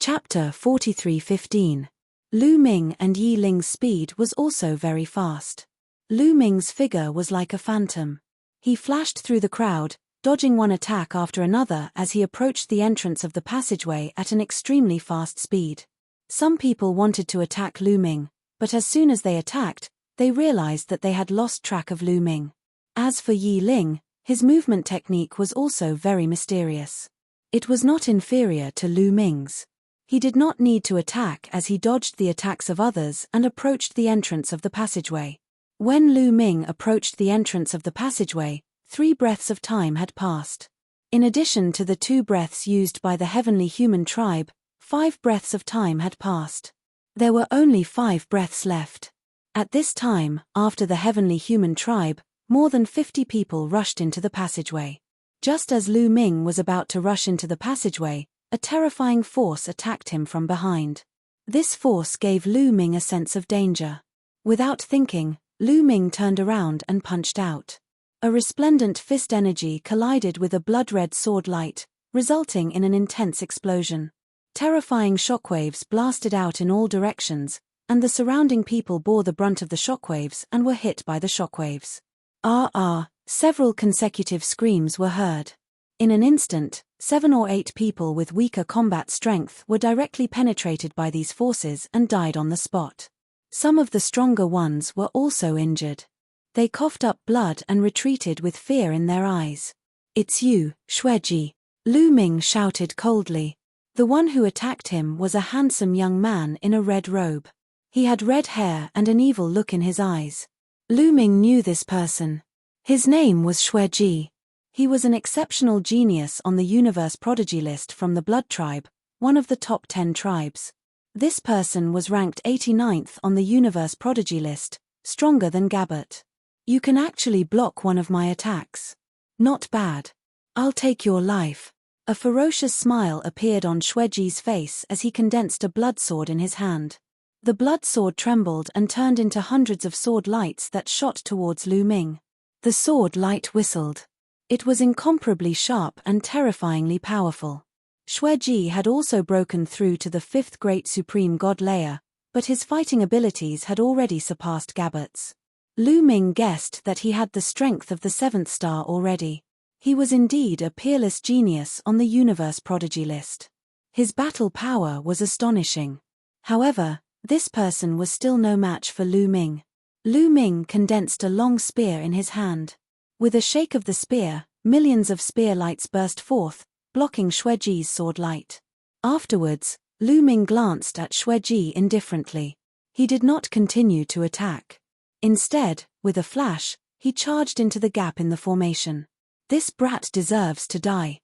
Chapter 43:15. Lu Ming and Yi Ling's speed was also very fast. Lu Ming's figure was like a phantom. He flashed through the crowd, dodging one attack after another as he approached the entrance of the passageway at an extremely fast speed. Some people wanted to attack Lu Ming, but as soon as they attacked, they realized that they had lost track of Lu Ming. As for Yi Ling, his movement technique was also very mysterious. It was not inferior to Lu Ming's. He did not need to attack as he dodged the attacks of others and approached the entrance of the passageway. When Lu Ming approached the entrance of the passageway, 3 breaths of time had passed. In addition to the 2 breaths used by the heavenly human tribe, 5 breaths of time had passed. There were only 5 breaths left. At this time, after the heavenly human tribe, more than 50 people rushed into the passageway. Just as Lu Ming was about to rush into the passageway, a terrifying force attacked him from behind. This force gave Lu Ming a sense of danger. Without thinking, Lu Ming turned around and punched out. A resplendent fist energy collided with a blood-red sword light, resulting in an intense explosion. Terrifying shockwaves blasted out in all directions, and the surrounding people bore the brunt of the shockwaves and were hit by the shockwaves. Several consecutive screams were heard. In an instant, 7 or 8 people with weaker combat strength were directly penetrated by these forces and died on the spot. Some of the stronger ones were also injured. They coughed up blood and retreated with fear in their eyes. "It's you, Xueji," Lu Ming shouted coldly. The one who attacked him was a handsome young man in a red robe. He had red hair and an evil look in his eyes. Lu Ming knew this person. His name was Xueji. He was an exceptional genius on the universe prodigy list from the Blood Tribe, one of the top 10 tribes. This person was ranked 89th on the universe prodigy list, stronger than Gabbert. "You can actually block one of my attacks. Not bad. I'll take your life." A ferocious smile appeared on Xueji's face as he condensed a blood sword in his hand. The blood sword trembled and turned into hundreds of sword lights that shot towards Lu Ming. The sword light whistled. It was incomparably sharp and terrifyingly powerful. Xueji had also broken through to the 5th Great Supreme God layer, but his fighting abilities had already surpassed Gabbert's. Lu Ming guessed that he had the strength of the seventh star already. He was indeed a peerless genius on the universe prodigy list. His battle power was astonishing. However, this person was still no match for Lu Ming. Lu Ming condensed a long spear in his hand. With a shake of the spear, millions of spear lights burst forth, blocking Xueji's sword light. Afterwards, Lu Ming glanced at Xueji indifferently. He did not continue to attack. Instead, with a flash, he charged into the gap in the formation. This brat deserves to die.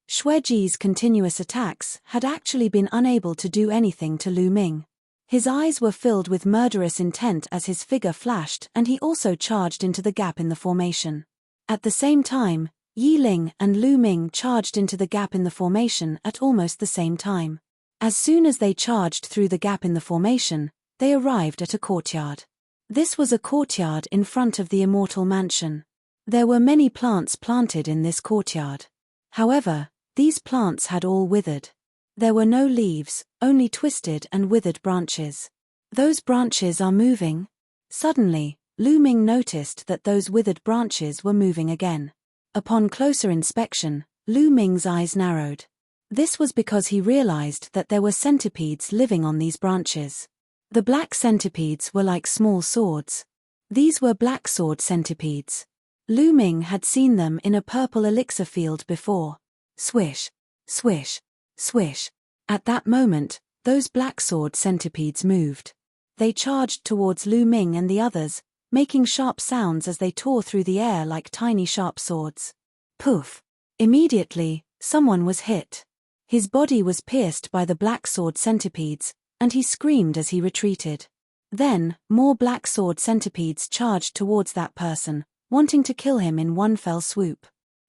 Xueji's continuous attacks had actually been unable to do anything to Lu Ming. His eyes were filled with murderous intent as his figure flashed, and he also charged into the gap in the formation. At the same time, Yi Ling and Lu Ming charged into the gap in the formation at almost the same time. As soon as they charged through the gap in the formation, they arrived at a courtyard. This was a courtyard in front of the immortal mansion. There were many plants planted in this courtyard. However, these plants had all withered. There were no leaves, only twisted and withered branches. Those branches are moving? Suddenly, Lu Ming noticed that those withered branches were moving again. Upon closer inspection, Lu Ming's eyes narrowed. This was because he realized that there were centipedes living on these branches. The black centipedes were like small swords. These were black sword centipedes. Lu Ming had seen them in a purple elixir field before. Swish, swish, swish. At that moment, those black sword centipedes moved. They charged towards Lu Ming and the others, making sharp sounds as they tore through the air like tiny sharp swords. Poof! Immediately, someone was hit. His body was pierced by the black sword centipedes, and he screamed as he retreated. Then, more black sword centipedes charged towards that person, wanting to kill him in one fell swoop.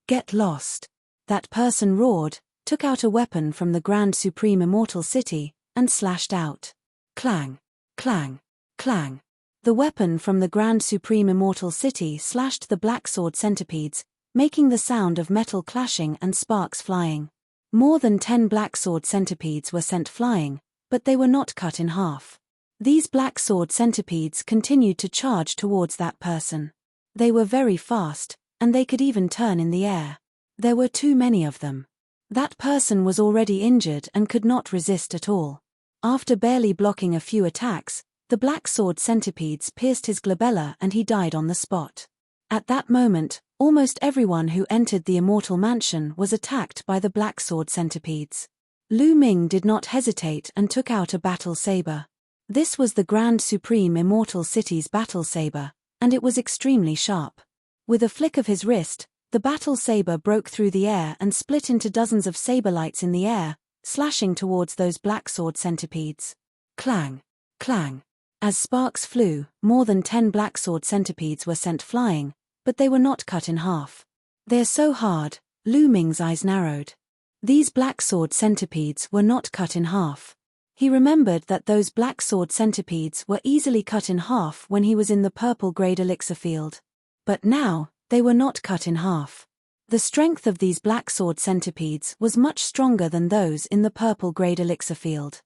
Get lost! That person roared, took out a weapon from the Grand Supreme Immortal City, and slashed out. Clang! Clang! Clang! The weapon from the Grand Supreme Immortal City slashed the black sword centipedes, making the sound of metal clashing and sparks flying. More than 10 black sword centipedes were sent flying, but they were not cut in half. These black sword centipedes continued to charge towards that person. They were very fast, and they could even turn in the air. There were too many of them. That person was already injured and could not resist at all. After barely blocking a few attacks, the black sword centipedes pierced his glabella and he died on the spot. At that moment, almost everyone who entered the immortal mansion was attacked by the black sword centipedes. Lu Ming did not hesitate and took out a battle saber. This was the Grand Supreme Immortal City's battle saber, and it was extremely sharp. With a flick of his wrist, the battle saber broke through the air and split into dozens of saber lights in the air, slashing towards those black sword centipedes. Clang! Clang! As sparks flew, more than 10 black sword centipedes were sent flying, but they were not cut in half. They're so hard, Lu Ming's eyes narrowed. These black sword centipedes were not cut in half. He remembered that those black sword centipedes were easily cut in half when he was in the purple grade elixir field. But now, they were not cut in half. The strength of these black sword centipedes was much stronger than those in the purple grade elixir field.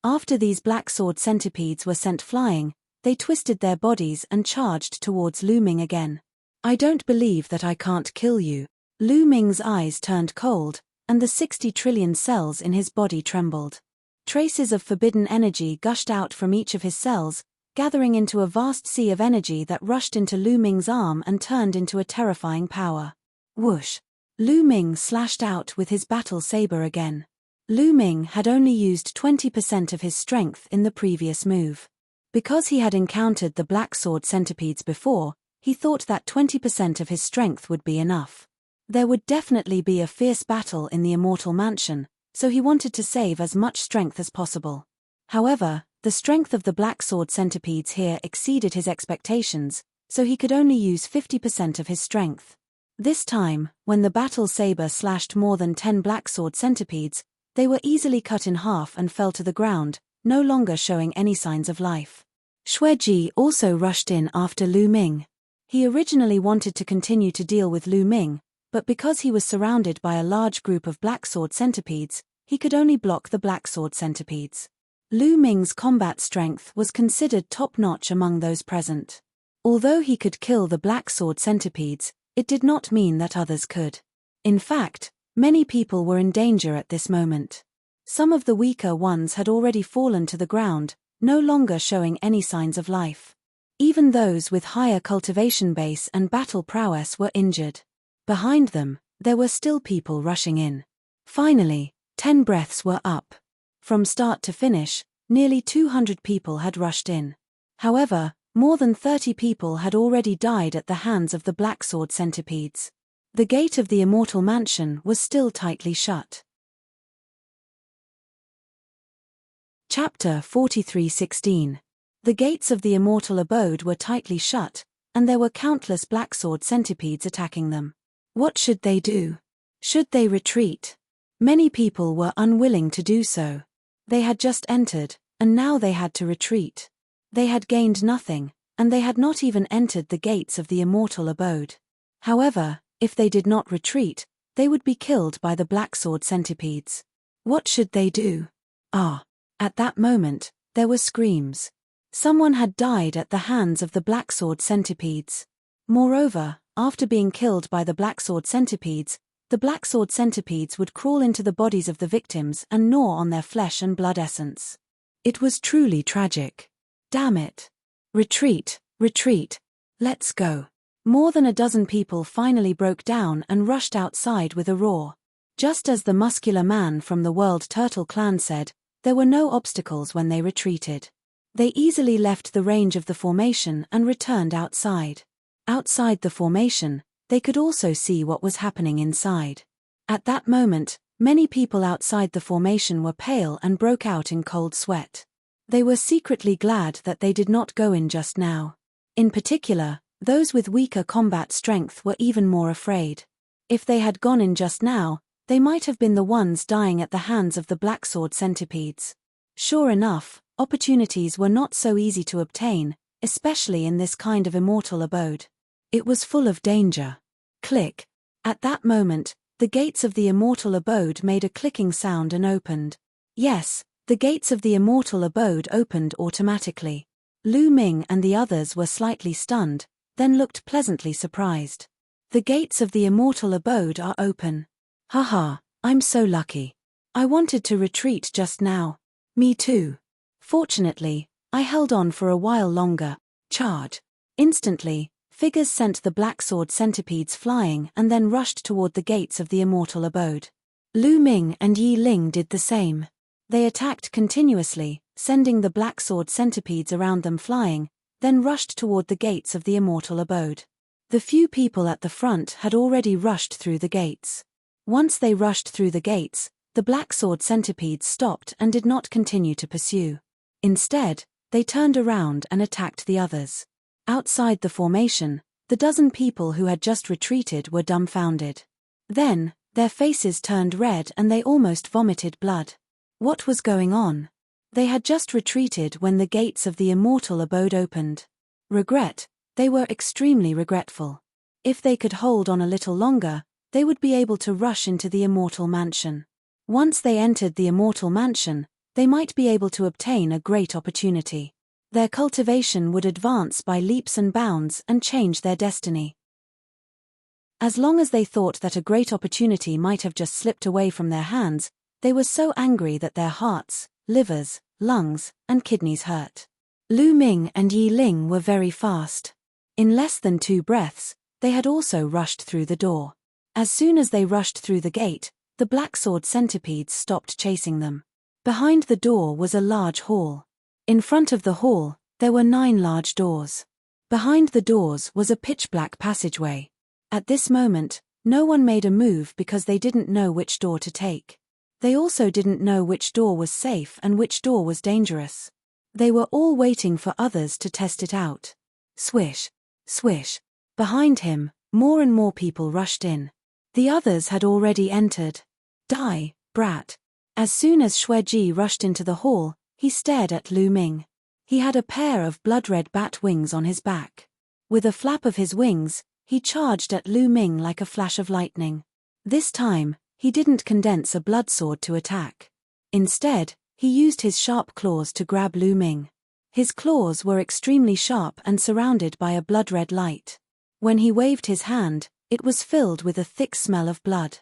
After these black sword centipedes were sent flying, they twisted their bodies and charged towards Lu Ming again. I don't believe that I can't kill you. Lu Ming's eyes turned cold, and the 60 trillion cells in his body trembled. Traces of forbidden energy gushed out from each of his cells, gathering into a vast sea of energy that rushed into Lu Ming's arm and turned into a terrifying power. Whoosh! Lu Ming slashed out with his battle saber again. Lu Ming had only used 20% of his strength in the previous move. Because he had encountered the black sword centipedes before, he thought that 20% of his strength would be enough. There would definitely be a fierce battle in the Immortal Mansion, so he wanted to save as much strength as possible. However, the strength of the black sword centipedes here exceeded his expectations, so he could only use 50% of his strength. This time, when the battle saber slashed more than 10 black sword centipedes, they were easily cut in half and fell to the ground, no longer showing any signs of life. Xueji also rushed in after Lu Ming. He originally wanted to continue to deal with Lu Ming, but because he was surrounded by a large group of black sword centipedes, he could only block the black sword centipedes. Lu Ming's combat strength was considered top-notch among those present. Although he could kill the black sword centipedes, it did not mean that others could. In fact, many people were in danger at this moment. Some of the weaker ones had already fallen to the ground, no longer showing any signs of life. Even those with higher cultivation base and battle prowess were injured. Behind them, there were still people rushing in. Finally, 10 breaths were up. From start to finish, nearly 200 people had rushed in. However, more than 30 people had already died at the hands of the black sword centipedes. The gate of the immortal mansion was still tightly shut. Chapter 43:16. The gates of the immortal abode were tightly shut, and there were countless black sword centipedes attacking them. What should they do? Should they retreat? Many people were unwilling to do so. They had just entered, and now they had to retreat. They had gained nothing, and they had not even entered the gates of the immortal abode. However, if they did not retreat, they would be killed by the black sword centipedes. What should they do? At that moment, there were screams. Someone had died at the hands of the black sword centipedes. Moreover, after being killed by the black sword centipedes, the black sword centipedes would crawl into the bodies of the victims and gnaw on their flesh and blood essence. It was truly tragic. Damn it. Retreat, retreat. Let's go. More than a dozen people finally broke down and rushed outside with a roar. Just as the muscular man from the World Turtle Clan said, there were no obstacles when they retreated. They easily left the range of the formation and returned outside. Outside the formation, they could also see what was happening inside. At that moment, many people outside the formation were pale and broke out in cold sweat. They were secretly glad that they did not go in just now. In particular, those with weaker combat strength were even more afraid. If they had gone in just now, they might have been the ones dying at the hands of the black sword centipedes. Sure enough, opportunities were not so easy to obtain, especially in this kind of immortal abode. It was full of danger. Click. At that moment, the gates of the immortal abode made a clicking sound and opened. Yes, the gates of the immortal abode opened automatically. Lu Ming and the others were slightly stunned, then looked pleasantly surprised. The gates of the immortal abode are open. Haha, I'm so lucky. I wanted to retreat just now. Me too. Fortunately, I held on for a while longer. Charge. Instantly, figures sent the black sword centipedes flying and then rushed toward the gates of the immortal abode. Lu Ming and Yi Ling did the same. They attacked continuously, sending the black sword centipedes around them flying, then rushed toward the gates of the immortal abode. The few people at the front had already rushed through the gates. Once they rushed through the gates, the black sword centipedes stopped and did not continue to pursue. Instead, they turned around and attacked the others. Outside the formation, the dozen people who had just retreated were dumbfounded. Then, their faces turned red and they almost vomited blood. What was going on? They had just retreated when the gates of the immortal abode opened. Regret, they were extremely regretful. If they could hold on a little longer, they would be able to rush into the immortal mansion. Once they entered the immortal mansion, they might be able to obtain a great opportunity. Their cultivation would advance by leaps and bounds and change their destiny. As long as they thought that a great opportunity might have just slipped away from their hands, they were so angry that their hearts, livers, lungs, and kidneys hurt. Lu Ming and Yi Ling were very fast. In less than 2 breaths, they had also rushed through the door. As soon as they rushed through the gate, the black sword centipedes stopped chasing them. Behind the door was a large hall. In front of the hall, there were 9 large doors. Behind the doors was a pitch-black passageway. At this moment, no one made a move because they didn't know which door to take. They also didn't know which door was safe and which door was dangerous. They were all waiting for others to test it out. Swish, swish. Behind him, more and more people rushed in. The others had already entered. Die, brat. As soon as Xueji rushed into the hall, he stared at Lu Ming. He had a pair of blood-red bat wings on his back. With a flap of his wings, he charged at Lu Ming like a flash of lightning. This time, he didn't condense a blood sword to attack. Instead, He used his sharp claws to grab Lu Ming. His claws were extremely sharp and surrounded by a blood-red light. When he waved his hand, it was filled with a thick smell of blood.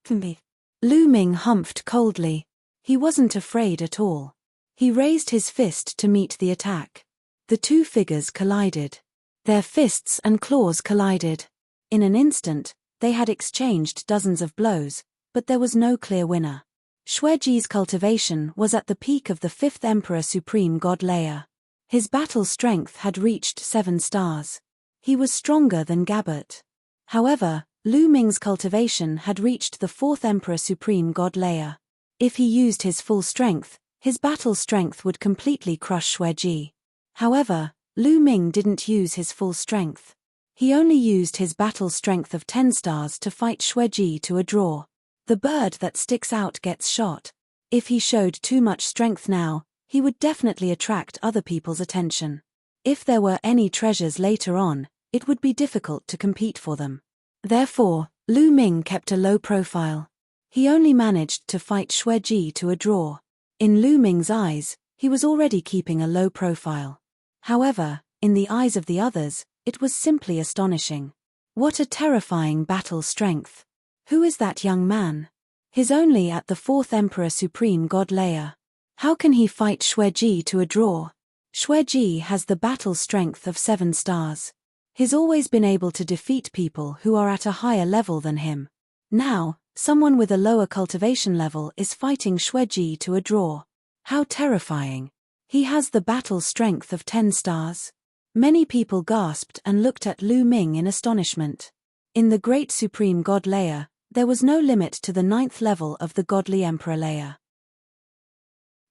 Lu Ming humphed coldly. He wasn't afraid at all. He raised his fist to meet the attack. The two figures collided. Their fists and claws collided. In an instant, they had exchanged dozens of blows, but there was no clear winner. Xueji's cultivation was at the peak of the 5th Emperor Supreme God layer. His battle strength had reached 7 stars. He was stronger than Gabbert. However, Lu Ming's cultivation had reached the 4th Emperor Supreme God layer. If he used his full strength, his battle strength would completely crush Xueji. However, Lu Ming didn't use his full strength. He only used his battle strength of 10 stars to fight Xueji to a draw. The bird that sticks out gets shot. If he showed too much strength now, he would definitely attract other people's attention. If there were any treasures later on, it would be difficult to compete for them. Therefore, Lu Ming kept a low profile. He only managed to fight Xueji to a draw. In Lu Ming's eyes, he was already keeping a low profile. However, in the eyes of the others, it was simply astonishing. What a terrifying battle strength. Who is that young man? He's only at the 4th Emperor Supreme God layer. How can he fight Xueji to a draw? Xueji has the battle strength of 7 stars. He's always been able to defeat people who are at a higher level than him. Now, someone with a lower cultivation level is fighting Xueji to a draw. How terrifying. He has the battle strength of 10 stars. Many people gasped and looked at Lu Ming in astonishment. In the Great Supreme God layer, there was no limit to the 9th level of the Godly Emperor layer.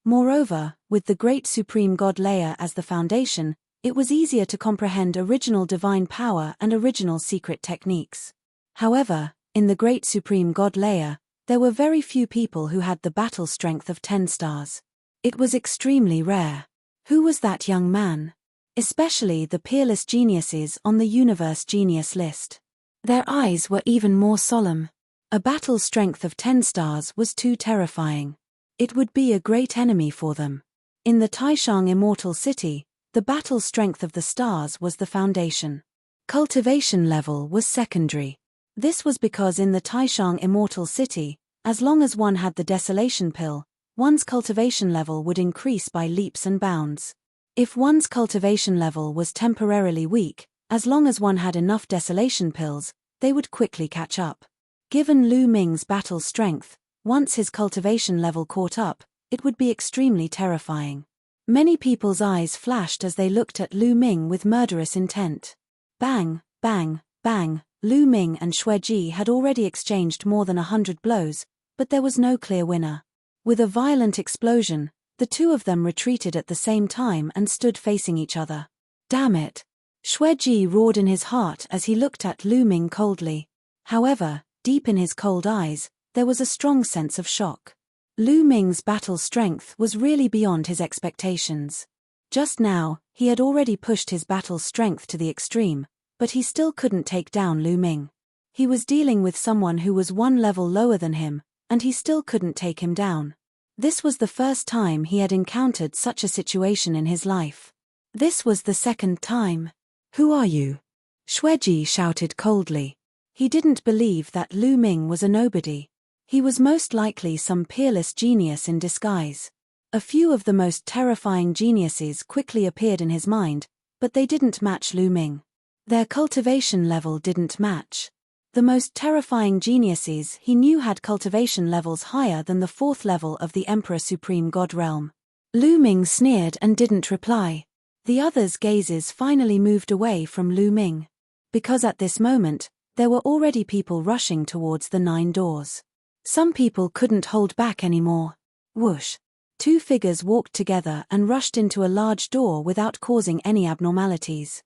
Moreover, with the Great Supreme God layer as the foundation, it was easier to comprehend original divine power and original secret techniques. However, in the Great Supreme God layer, there were very few people who had the battle strength of 10 stars. It was extremely rare. Who was that young man? Especially the peerless geniuses on the Universe Genius list. Their eyes were even more solemn. A battle strength of 10 stars was too terrifying. It would be a great enemy for them. In the Taishang Immortal City, the battle strength of the stars was the foundation. Cultivation level was secondary. This was because in the Taishang Immortal City, as long as one had the Desolation Pill, one's cultivation level would increase by leaps and bounds. If one's cultivation level was temporarily weak, as long as one had enough Desolation Pills, they would quickly catch up. Given Lu Ming's battle strength, once his cultivation level caught up, it would be extremely terrifying. Many people's eyes flashed as they looked at Lu Ming with murderous intent. Bang, bang, bang, Lu Ming and Xueji had already exchanged more than 100 blows, but there was no clear winner. With a violent explosion, the two of them retreated at the same time and stood facing each other. Damn it! Xueji roared in his heart as he looked at Lu Ming coldly. However, deep in his cold eyes, there was a strong sense of shock. Lu Ming's battle strength was really beyond his expectations. Just now, he had already pushed his battle strength to the extreme, but he still couldn't take down Lu Ming. He was dealing with someone who was one level lower than him, and he still couldn't take him down. This was the first time he had encountered such a situation in his life. This was the second time. Who are you? Xueji shouted coldly. He didn't believe that Lu Ming was a nobody. He was most likely some peerless genius in disguise. A few of the most terrifying geniuses quickly appeared in his mind, but they didn't match Lu Ming. Their cultivation level didn't match. The most terrifying geniuses he knew had cultivation levels higher than the 4th level of the Emperor Supreme God realm. Lu Ming sneered and didn't reply. The others' gazes finally moved away from Lu Ming. Because at this moment, there were already people rushing towards the 9 doors. Some people couldn't hold back anymore. Whoosh! 2 figures walked together and rushed into a large door without causing any abnormalities.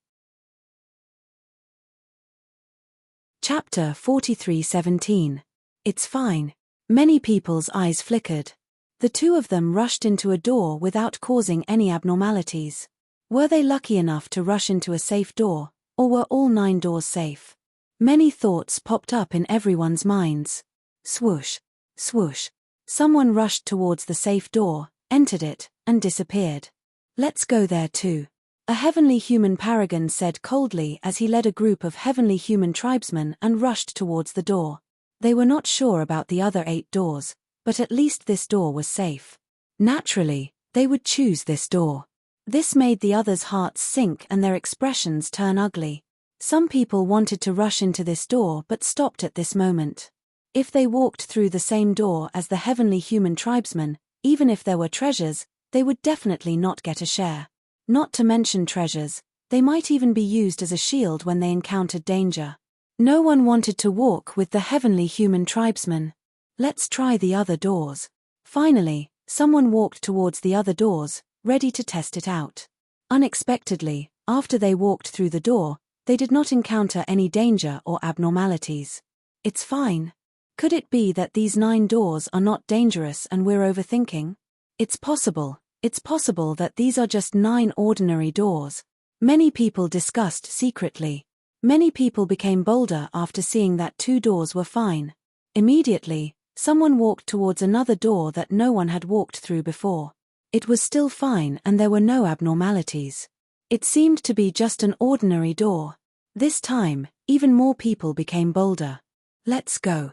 Chapter 43:17. It's fine. Many people's eyes flickered. The two of them rushed into a door without causing any abnormalities. Were they lucky enough to rush into a safe door, or were all 9 doors safe? Many thoughts popped up in everyone's minds. Swoosh! Swoosh! Someone rushed towards the safe door, entered it, and disappeared. Let's go there too. A heavenly human paragon said coldly as he led a group of heavenly human tribesmen and rushed towards the door. They were not sure about the other 8 doors, but at least this door was safe. Naturally, they would choose this door. This made the others' hearts sink and their expressions turn ugly. Some people wanted to rush into this door but stopped at this moment. If they walked through the same door as the heavenly human tribesmen, even if there were treasures, they would definitely not get a share. Not to mention treasures, they might even be used as a shield when they encountered danger. No one wanted to walk with the heavenly human tribesmen. Let's try the other doors. Finally, someone walked towards the other doors, ready to test it out. Unexpectedly, after they walked through the door, they did not encounter any danger or abnormalities. It's fine. Could it be that these 9 doors are not dangerous and we're overthinking? It's possible that these are just 9 ordinary doors. Many people discussed secretly. Many people became bolder after seeing that 2 doors were fine. Immediately, someone walked towards another door that no one had walked through before. It was still fine and there were no abnormalities. It seemed to be just an ordinary door. This time, even more people became bolder. Let's go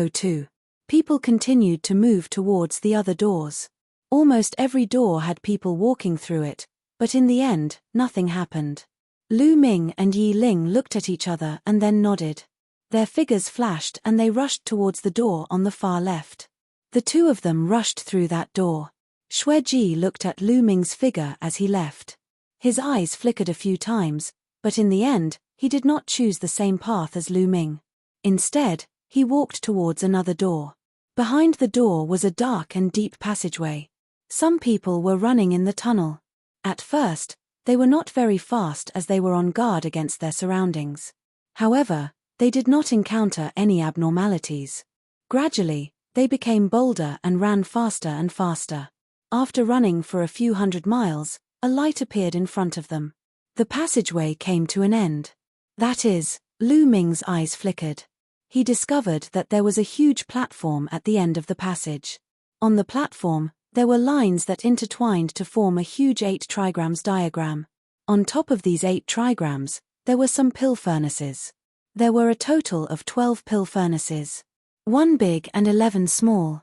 too. People continued to move towards the other doors. Almost every door had people walking through it, but in the end, nothing happened. Lu Ming and Yi Ling looked at each other and then nodded. Their figures flashed and they rushed towards the door on the far left. The 2 of them rushed through that door. Xueji looked at Lu Ming's figure as he left. His eyes flickered a few times, but in the end, he did not choose the same path as Lu Ming. Instead, he walked towards another door. Behind the door was a dark and deep passageway. Some people were running in the tunnel. At first, they were not very fast as they were on guard against their surroundings. However, they did not encounter any abnormalities. Gradually, they became bolder and ran faster and faster. After running for a few hundred miles, a light appeared in front of them. The passageway came to an end. That is, Lu Ming's eyes flickered. He discovered that there was a huge platform at the end of the passage. On the platform, there were lines that intertwined to form a huge 8 trigrams diagram. On top of these 8 trigrams, there were some pill furnaces. There were a total of 12 pill furnaces. 1 big and 11 small.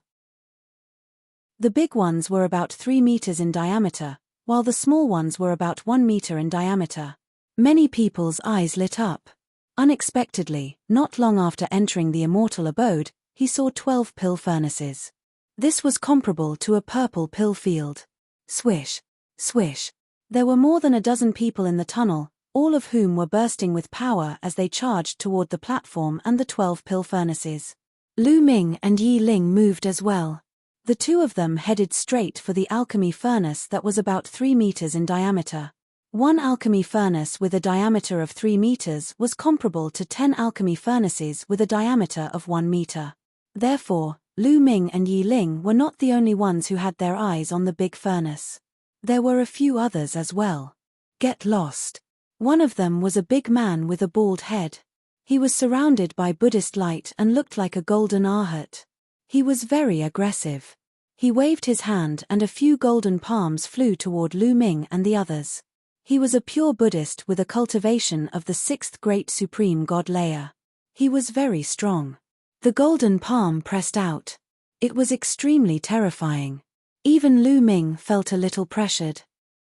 The big ones were about 3 meters in diameter, while the small ones were about 1 meter in diameter. Many people's eyes lit up. Unexpectedly, not long after entering the immortal abode, he saw 12 pill furnaces. This was comparable to a purple pill field. Swish, swish. There were more than a dozen people in the tunnel, all of whom were bursting with power as they charged toward the platform and the 12 pill furnaces. Lu Ming and Yi Ling moved as well. The 2 of them headed straight for the alchemy furnace that was about 3 meters in diameter. One alchemy furnace with a diameter of 3 meters was comparable to 10 alchemy furnaces with a diameter of 1 meter. Therefore, Lu Ming and Yi Ling were not the only ones who had their eyes on the big furnace. There were a few others as well. Get lost. One of them was a big man with a bald head. He was surrounded by Buddhist light and looked like a golden arhat. He was very aggressive. He waved his hand and a few golden palms flew toward Lu Ming and the others. He was a pure Buddhist with a cultivation of the 6th great supreme god layer. He was very strong. The golden palm pressed out. It was extremely terrifying. Even Lu Ming felt a little pressured.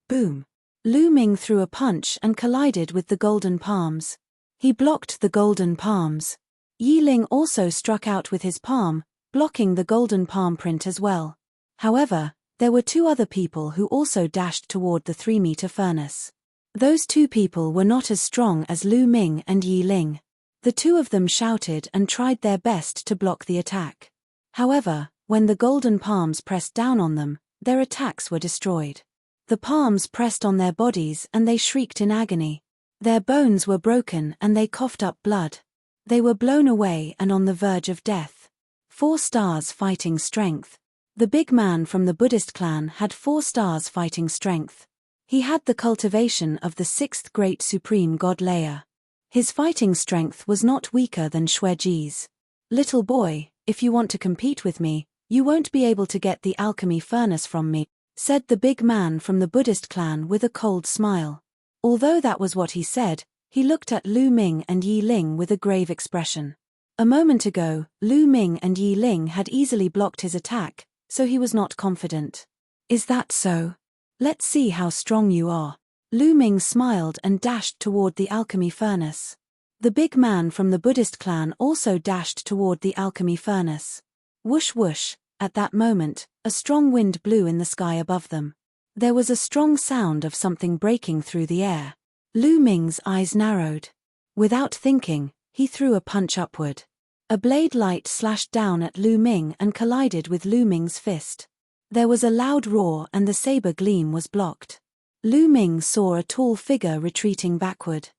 Boom. Lu Ming threw a punch and collided with the golden palms. He blocked the golden palms. Yi Ling also struck out with his palm, blocking the golden palm print as well. However, there were 2 other people who also dashed toward the 3-meter furnace. Those 2 people were not as strong as Lu Ming and Yi Ling. The 2 of them shouted and tried their best to block the attack. However, when the golden palms pressed down on them, their attacks were destroyed. The palms pressed on their bodies and they shrieked in agony. Their bones were broken and they coughed up blood. They were blown away and on the verge of death. 4 stars fighting strength. The big man from the Buddhist clan had 4 stars fighting strength. He had the cultivation of the 6th great supreme god layer. His fighting strength was not weaker than Xueji's. Little boy, if you want to compete with me, "You won't be able to get the alchemy furnace from me," said the big man from the Buddhist clan with a cold smile. Although that was what he said, he looked at Lu Ming and Yi Ling with a grave expression. A moment ago, Lu Ming and Yi Ling had easily blocked his attack, so he was not confident. "Is that so? Let's see how strong you are." Lu Ming smiled and dashed toward the alchemy furnace. The big man from the Buddhist clan also dashed toward the alchemy furnace. Whoosh whoosh, at that moment, a strong wind blew in the sky above them. There was a strong sound of something breaking through the air. Lu Ming's eyes narrowed. Without thinking, he threw a punch upward. A blade light slashed down at Lu Ming and collided with Lu Ming's fist. There was a loud roar and the saber gleam was blocked. Lu Ming saw a tall figure retreating backward.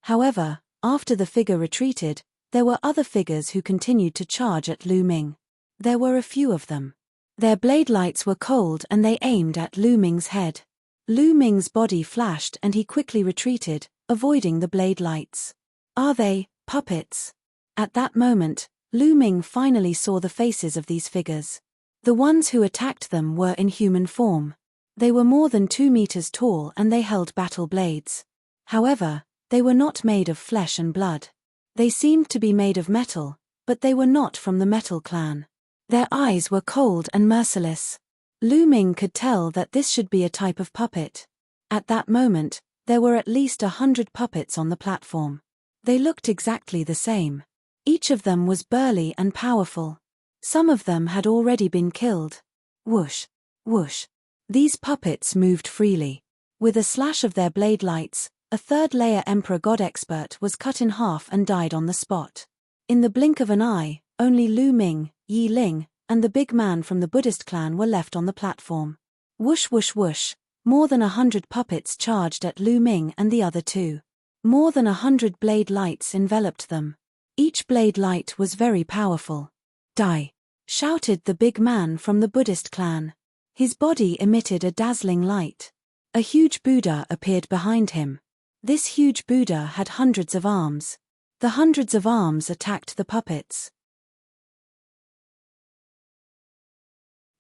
However, after the figure retreated, there were other figures who continued to charge at Lu Ming. There were a few of them. Their blade lights were cold and they aimed at Lu Ming's head. Lu Ming's body flashed and he quickly retreated, avoiding the blade lights. "Are they puppets?" At that moment, Lu Ming finally saw the faces of these figures. The ones who attacked them were in human form. They were more than 2 meters tall and they held battle blades. However, they were not made of flesh and blood. They seemed to be made of metal, but they were not from the Metal Clan. Their eyes were cold and merciless. Lu Ming could tell that this should be a type of puppet. At that moment, there were at least 100 puppets on the platform. They looked exactly the same. Each of them was burly and powerful. Some of them had already been killed. Whoosh, whoosh. These puppets moved freely. With a slash of their blade lights, a third-layer Emperor God Expert was cut in half and died on the spot. In the blink of an eye, only Lu Ming, Yi Ling, and the big man from the Buddhist clan were left on the platform. Whoosh whoosh whoosh, more than 100 puppets charged at Lu Ming and the other two. More than 100 blade lights enveloped them. Each blade light was very powerful. "Die!" shouted the big man from the Buddhist clan. His body emitted a dazzling light. A huge Buddha appeared behind him. This huge Buddha had hundreds of arms. The hundreds of arms attacked the puppets.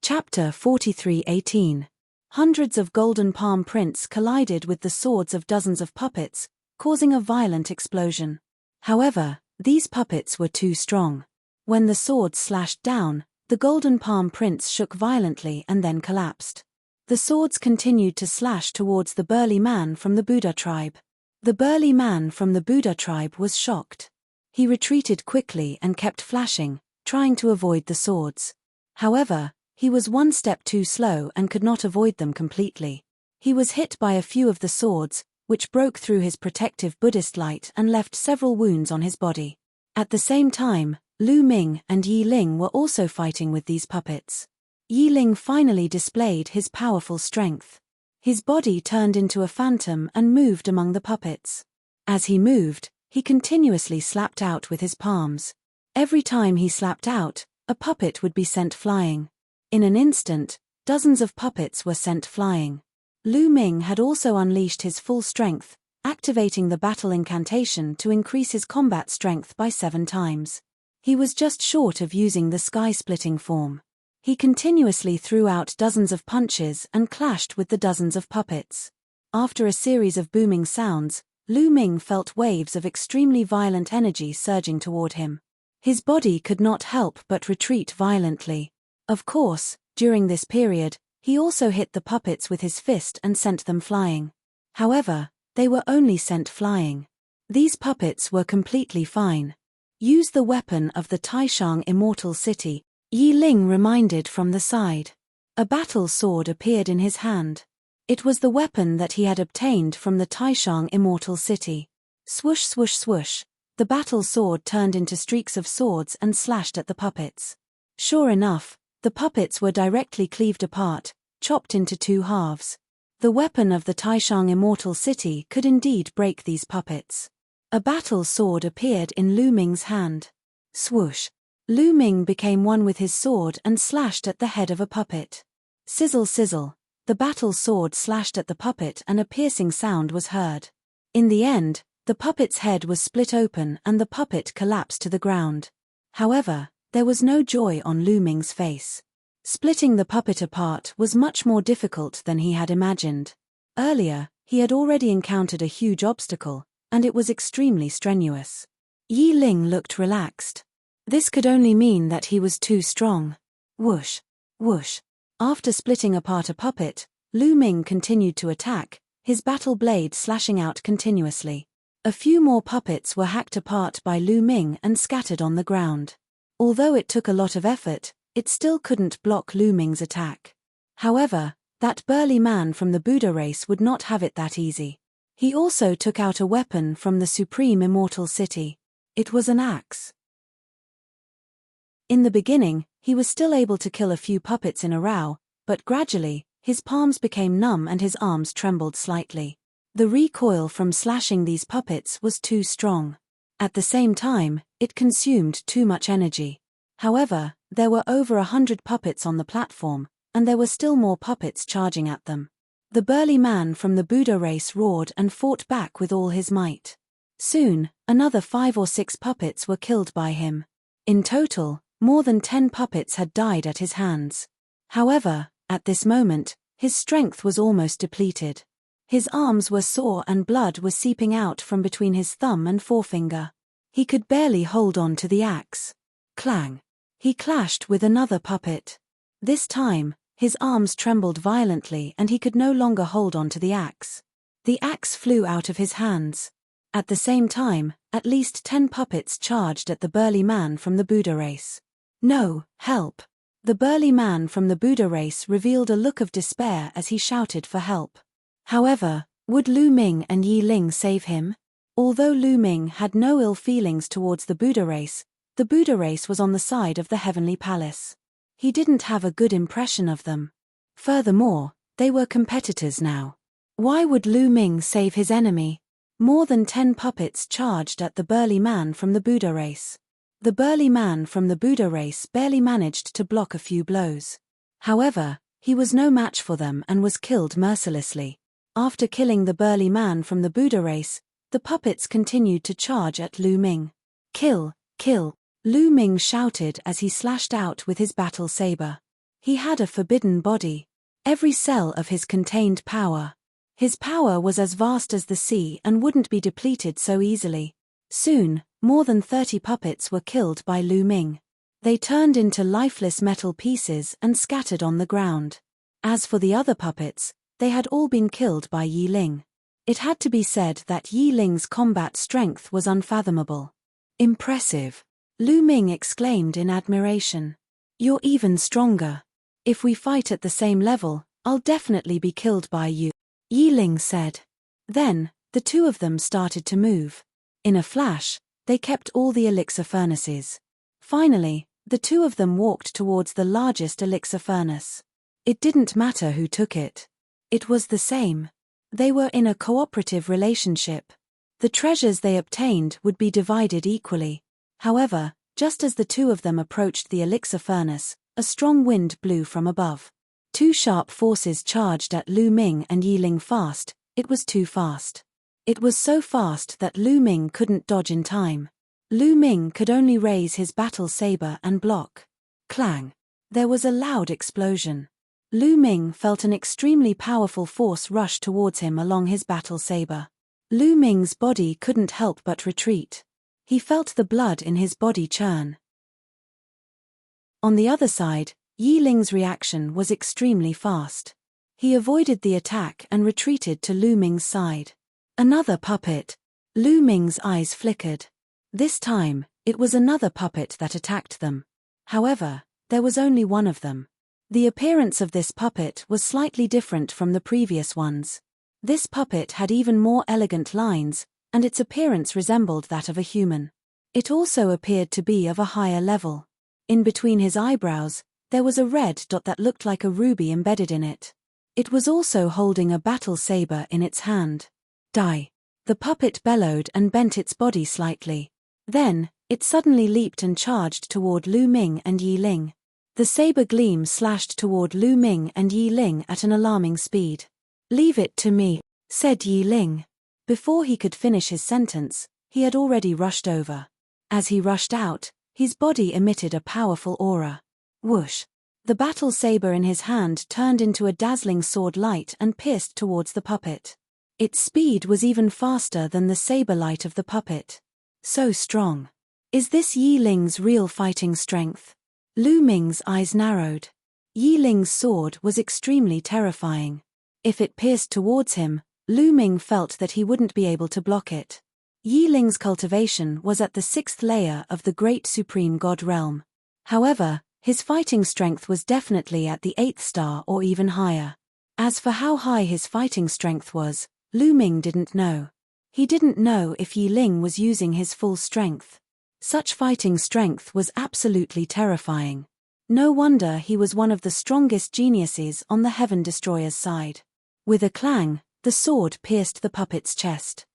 Chapter 43:18. Hundreds of golden palm prints collided with the swords of dozens of puppets, causing a violent explosion. However, these puppets were too strong. When the swords slashed down, the golden palm prints shook violently and then collapsed. The swords continued to slash towards the burly man from the Buddha tribe. The burly man from the Buddha tribe was shocked. He retreated quickly and kept flashing, trying to avoid the swords. However, he was one step too slow and could not avoid them completely. He was hit by a few of the swords, which broke through his protective Buddhist light and left several wounds on his body. At the same time, Lu Ming and Yi Ling were also fighting with these puppets. Yi Ling finally displayed his powerful strength. His body turned into a phantom and moved among the puppets. As he moved, he continuously slapped out with his palms. Every time he slapped out, a puppet would be sent flying. In an instant, dozens of puppets were sent flying. Lu Ming had also unleashed his full strength, activating the battle incantation to increase his combat strength by 7 times. He was just short of using the sky-splitting form. He continuously threw out dozens of punches and clashed with the dozens of puppets. After a series of booming sounds, Lu Ming felt waves of extremely violent energy surging toward him. His body could not help but retreat violently. Of course, during this period, he also hit the puppets with his fist and sent them flying. However, they were only sent flying. These puppets were completely fine. "Use the weapon of the Taishang Immortal City," Yi Ling reminded from the side. A battle sword appeared in his hand. It was the weapon that he had obtained from the Taishang Immortal City. Swoosh swoosh swoosh, the battle sword turned into streaks of swords and slashed at the puppets. Sure enough, the puppets were directly cleaved apart, chopped into 2 halves. The weapon of the Taishang Immortal City could indeed break these puppets. A battle sword appeared in Lu Ming's hand. Swoosh. Lu Ming became one with his sword and slashed at the head of a puppet. Sizzle sizzle, the battle sword slashed at the puppet and a piercing sound was heard. In the end, the puppet's head was split open and the puppet collapsed to the ground. However, There was no joy on Lu Ming's face. Splitting the puppet apart was much more difficult than he had imagined. Earlier, he had already encountered a huge obstacle, and it was extremely strenuous. Yi Ling looked relaxed. This could only mean that he was too strong. Whoosh, whoosh. After splitting apart a puppet, Lu Ming continued to attack, his battle blade slashing out continuously. A few more puppets were hacked apart by Lu Ming and scattered on the ground. Although it took a lot of effort, it still couldn't block Lu Ming's attack. However, that burly man from the Buddha race would not have it that easy. He also took out a weapon from the Supreme Immortal City. It was an axe. In the beginning, he was still able to kill a few puppets in a row, but gradually, his palms became numb and his arms trembled slightly. The recoil from slashing these puppets was too strong. At the same time, it consumed too much energy. However, there were over 100 puppets on the platform, and there were still more puppets charging at them. The burly man from the Buddha race roared and fought back with all his might. Soon, another 5 or 6 puppets were killed by him. In total, more than 10 puppets had died at his hands. However, at this moment, his strength was almost depleted. His arms were sore and blood was seeping out from between his thumb and forefinger. He could barely hold on to the axe. Clang! He clashed with another puppet. This time, his arms trembled violently and he could no longer hold on to the axe. The axe flew out of his hands. At the same time, at least 10 puppets charged at the burly man from the Buddha race. No, help! The burly man from the Buddha race revealed a look of despair as he shouted for help. However, would Lu Ming and Yi Ling save him? Although Lu Ming had no ill feelings towards the Buddha race was on the side of the Heavenly Palace. He didn't have a good impression of them. Furthermore, they were competitors now. Why would Lu Ming save his enemy? More than 10 puppets charged at the burly man from the Buddha race. The burly man from the Buddha race barely managed to block a few blows. However, he was no match for them and was killed mercilessly. After killing the burly man from the Buddha race, the puppets continued to charge at Lu Ming. Kill, kill, Lu Ming shouted as he slashed out with his battle saber. He had a forbidden body. Every cell of his contained power. His power was as vast as the sea and wouldn't be depleted so easily. Soon, more than 30 puppets were killed by Lu Ming. They turned into lifeless metal pieces and scattered on the ground. As for the other puppets, they had all been killed by Yi Ling. It had to be said that Yi Ling's combat strength was unfathomable. Impressive! Lu Ming exclaimed in admiration. You're even stronger. If we fight at the same level, I'll definitely be killed by you, Yi Ling said. Then, the two of them started to move. In a flash, they kept all the elixir furnaces. Finally, the two of them walked towards the largest elixir furnace. It didn't matter who took it. It was the same. They were in a cooperative relationship. The treasures they obtained would be divided equally. However, just as the two of them approached the elixir furnace, a strong wind blew from above. 2 sharp forces charged at Lu Ming and Yi Ling fast. It was too fast. It was so fast that Lu Ming couldn't dodge in time. Lu Ming could only raise his battle saber and block. Clang! There was a loud explosion. Lu Ming felt an extremely powerful force rush towards him along his battle saber. Lu Ming's body couldn't help but retreat. He felt the blood in his body churn. On the other side, Yi Ling's reaction was extremely fast. He avoided the attack and retreated to Lu Ming's side. Another puppet! Lu Ming's eyes flickered. This time, it was another puppet that attacked them. However, there was only one of them. The appearance of this puppet was slightly different from the previous ones. This puppet had even more elegant lines, and its appearance resembled that of a human. It also appeared to be of a higher level. In between his eyebrows, there was a red dot that looked like a ruby embedded in it. It was also holding a battle saber in its hand. Die! The puppet bellowed and bent its body slightly. Then, it suddenly leaped and charged toward Lu Ming and Yi Ling. The saber gleam slashed toward Lu Ming and Yi Ling at an alarming speed. Leave it to me, said Yi Ling. Before he could finish his sentence, he had already rushed over. As he rushed out, His body emitted a powerful aura. Whoosh! The battle saber in his hand turned into a dazzling sword light and pierced towards the puppet. Its speed was even faster than the saber light of the puppet. So strong. Is this Yi Ling's real fighting strength? Lu Ming's eyes narrowed. Yi Ling's sword was extremely terrifying. If it pierced towards him, Lu Ming felt that he wouldn't be able to block it. Yi Ling's cultivation was at the 6th layer of the Great Supreme God realm. However, his fighting strength was definitely at the 8th star or even higher. As for how high his fighting strength was, Lu Ming didn't know. He didn't know if Yi Ling was using his full strength. Such fighting strength was absolutely terrifying. No wonder he was one of the strongest geniuses on the Heaven Destroyer's side. With a clang, the sword pierced the puppet's chest.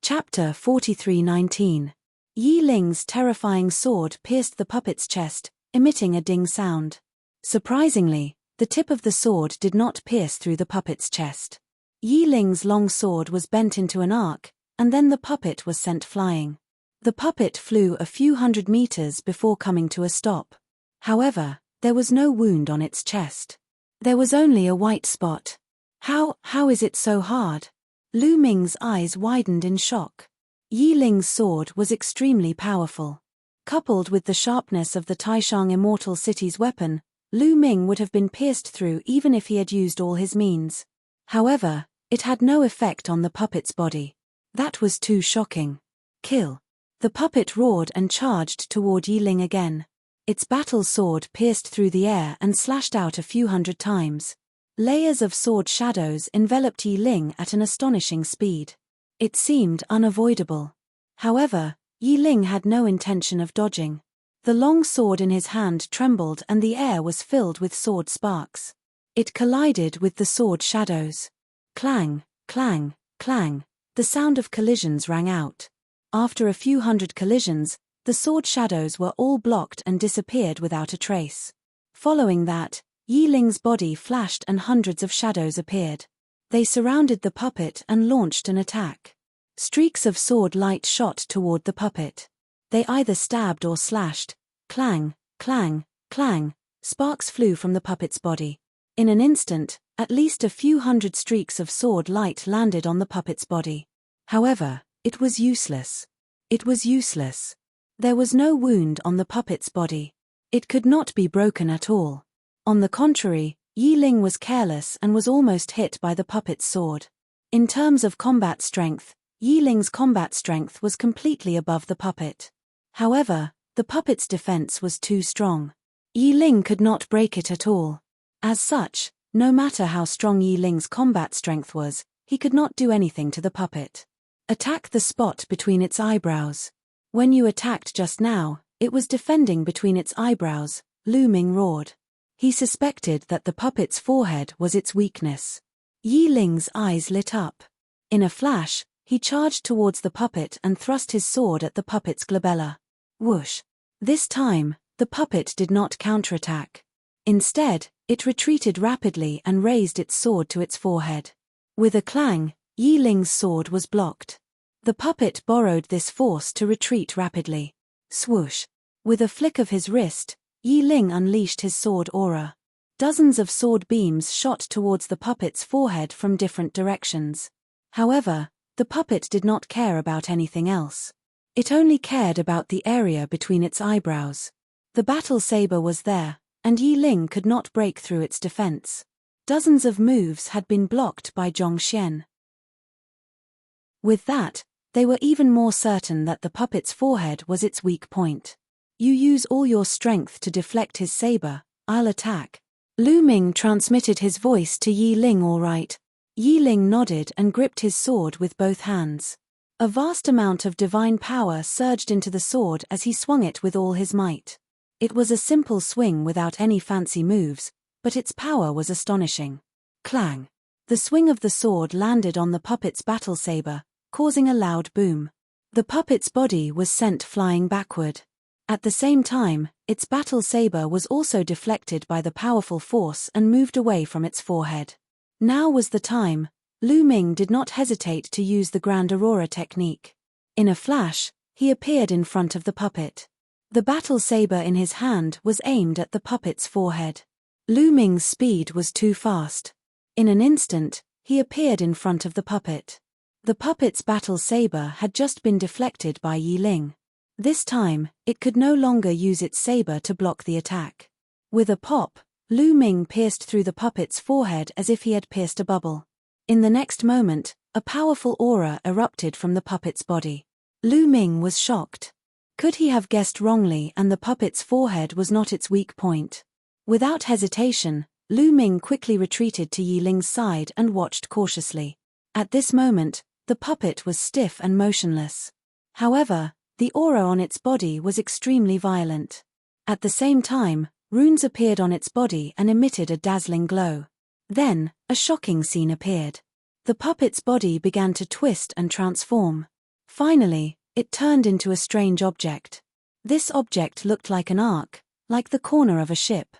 Chapter 43:19. Yi Ling's terrifying sword pierced the puppet's chest, emitting a ding sound. Surprisingly, the tip of the sword did not pierce through the puppet's chest. Yi Ling's long sword was bent into an arc, and then the puppet was sent flying. The puppet flew a few hundred meters before coming to a stop. However, there was no wound on its chest. There was only a white spot. How is it so hard? Lu Ming's eyes widened in shock. Yi Ling's sword was extremely powerful. Coupled with the sharpness of the Taishang Immortal City's weapon, Lu Ming would have been pierced through even if he had used all his means. However, it had no effect on the puppet's body. That was too shocking. Kill. The puppet roared and charged toward Yi Ling again. Its battle sword pierced through the air and slashed out a few hundred times. Layers of sword shadows enveloped Yi Ling at an astonishing speed. It seemed unavoidable. However, Yi Ling had no intention of dodging. The long sword in his hand trembled and the air was filled with sword sparks. It collided with the sword shadows. Clang, clang, clang. The sound of collisions rang out. After a few hundred collisions, the sword shadows were all blocked and disappeared without a trace. Following that, Yi Ling's body flashed and hundreds of shadows appeared. They surrounded the puppet and launched an attack. Streaks of sword light shot toward the puppet. They either stabbed or slashed. Clang, clang, clang. Sparks flew from the puppet's body. In an instant, at least a few hundred streaks of sword light landed on the puppet's body. However, it was useless. It was useless. There was no wound on the puppet's body. It could not be broken at all. On the contrary, Yi Ling was careless and was almost hit by the puppet's sword. In terms of combat strength, Yi Ling's combat strength was completely above the puppet. However, the puppet's defense was too strong. Yi Ling could not break it at all. As such, no matter how strong Yi Ling's combat strength was, he could not do anything to the puppet. Attack the spot between its eyebrows. When you attacked just now, it was defending between its eyebrows, Lu Ming roared. He suspected that the puppet's forehead was its weakness. Yi Ling's eyes lit up. In a flash, he charged towards the puppet and thrust his sword at the puppet's glabella. Whoosh! This time, the puppet did not counterattack. Instead, it retreated rapidly and raised its sword to its forehead. With a clang, Yi Ling's sword was blocked. The puppet borrowed this force to retreat rapidly. Swoosh! With a flick of his wrist, Yi Ling unleashed his sword aura. Dozens of sword beams shot towards the puppet's forehead from different directions. However, the puppet did not care about anything else. It only cared about the area between its eyebrows. The battle saber was there, and Yi Ling could not break through its defense. Dozens of moves had been blocked by Zhongxian. With that, they were even more certain that the puppet's forehead was its weak point. You use all your strength to deflect his saber, I'll attack. Lu Ming transmitted his voice to Yi Ling all right. Yi Ling nodded and gripped his sword with both hands. A vast amount of divine power surged into the sword as he swung it with all his might. It was a simple swing without any fancy moves, but its power was astonishing. Clang! The swing of the sword landed on the puppet's battle saber, causing a loud boom. The puppet's body was sent flying backward. At the same time, its battle saber was also deflected by the powerful force and moved away from its forehead. Now was the time. Lu Ming did not hesitate to use the Grand Aurora technique. In a flash, he appeared in front of the puppet. The battle saber in his hand was aimed at the puppet's forehead. Lu Ming's speed was too fast. In an instant, he appeared in front of the puppet. The puppet's battle saber had just been deflected by Yi Ling. This time, it could no longer use its saber to block the attack. With a pop, Lu Ming pierced through the puppet's forehead as if he had pierced a bubble. In the next moment, a powerful aura erupted from the puppet's body. Lu Ming was shocked. Could he have guessed wrongly and the puppet's forehead was not its weak point? Without hesitation, Lu Ming quickly retreated to Yi Ling's side and watched cautiously. At this moment, the puppet was stiff and motionless. However, the aura on its body was extremely violent. At the same time, runes appeared on its body and emitted a dazzling glow. Then, a shocking scene appeared. The puppet's body began to twist and transform. Finally, it turned into a strange object. This object looked like an arc, like the corner of a ship.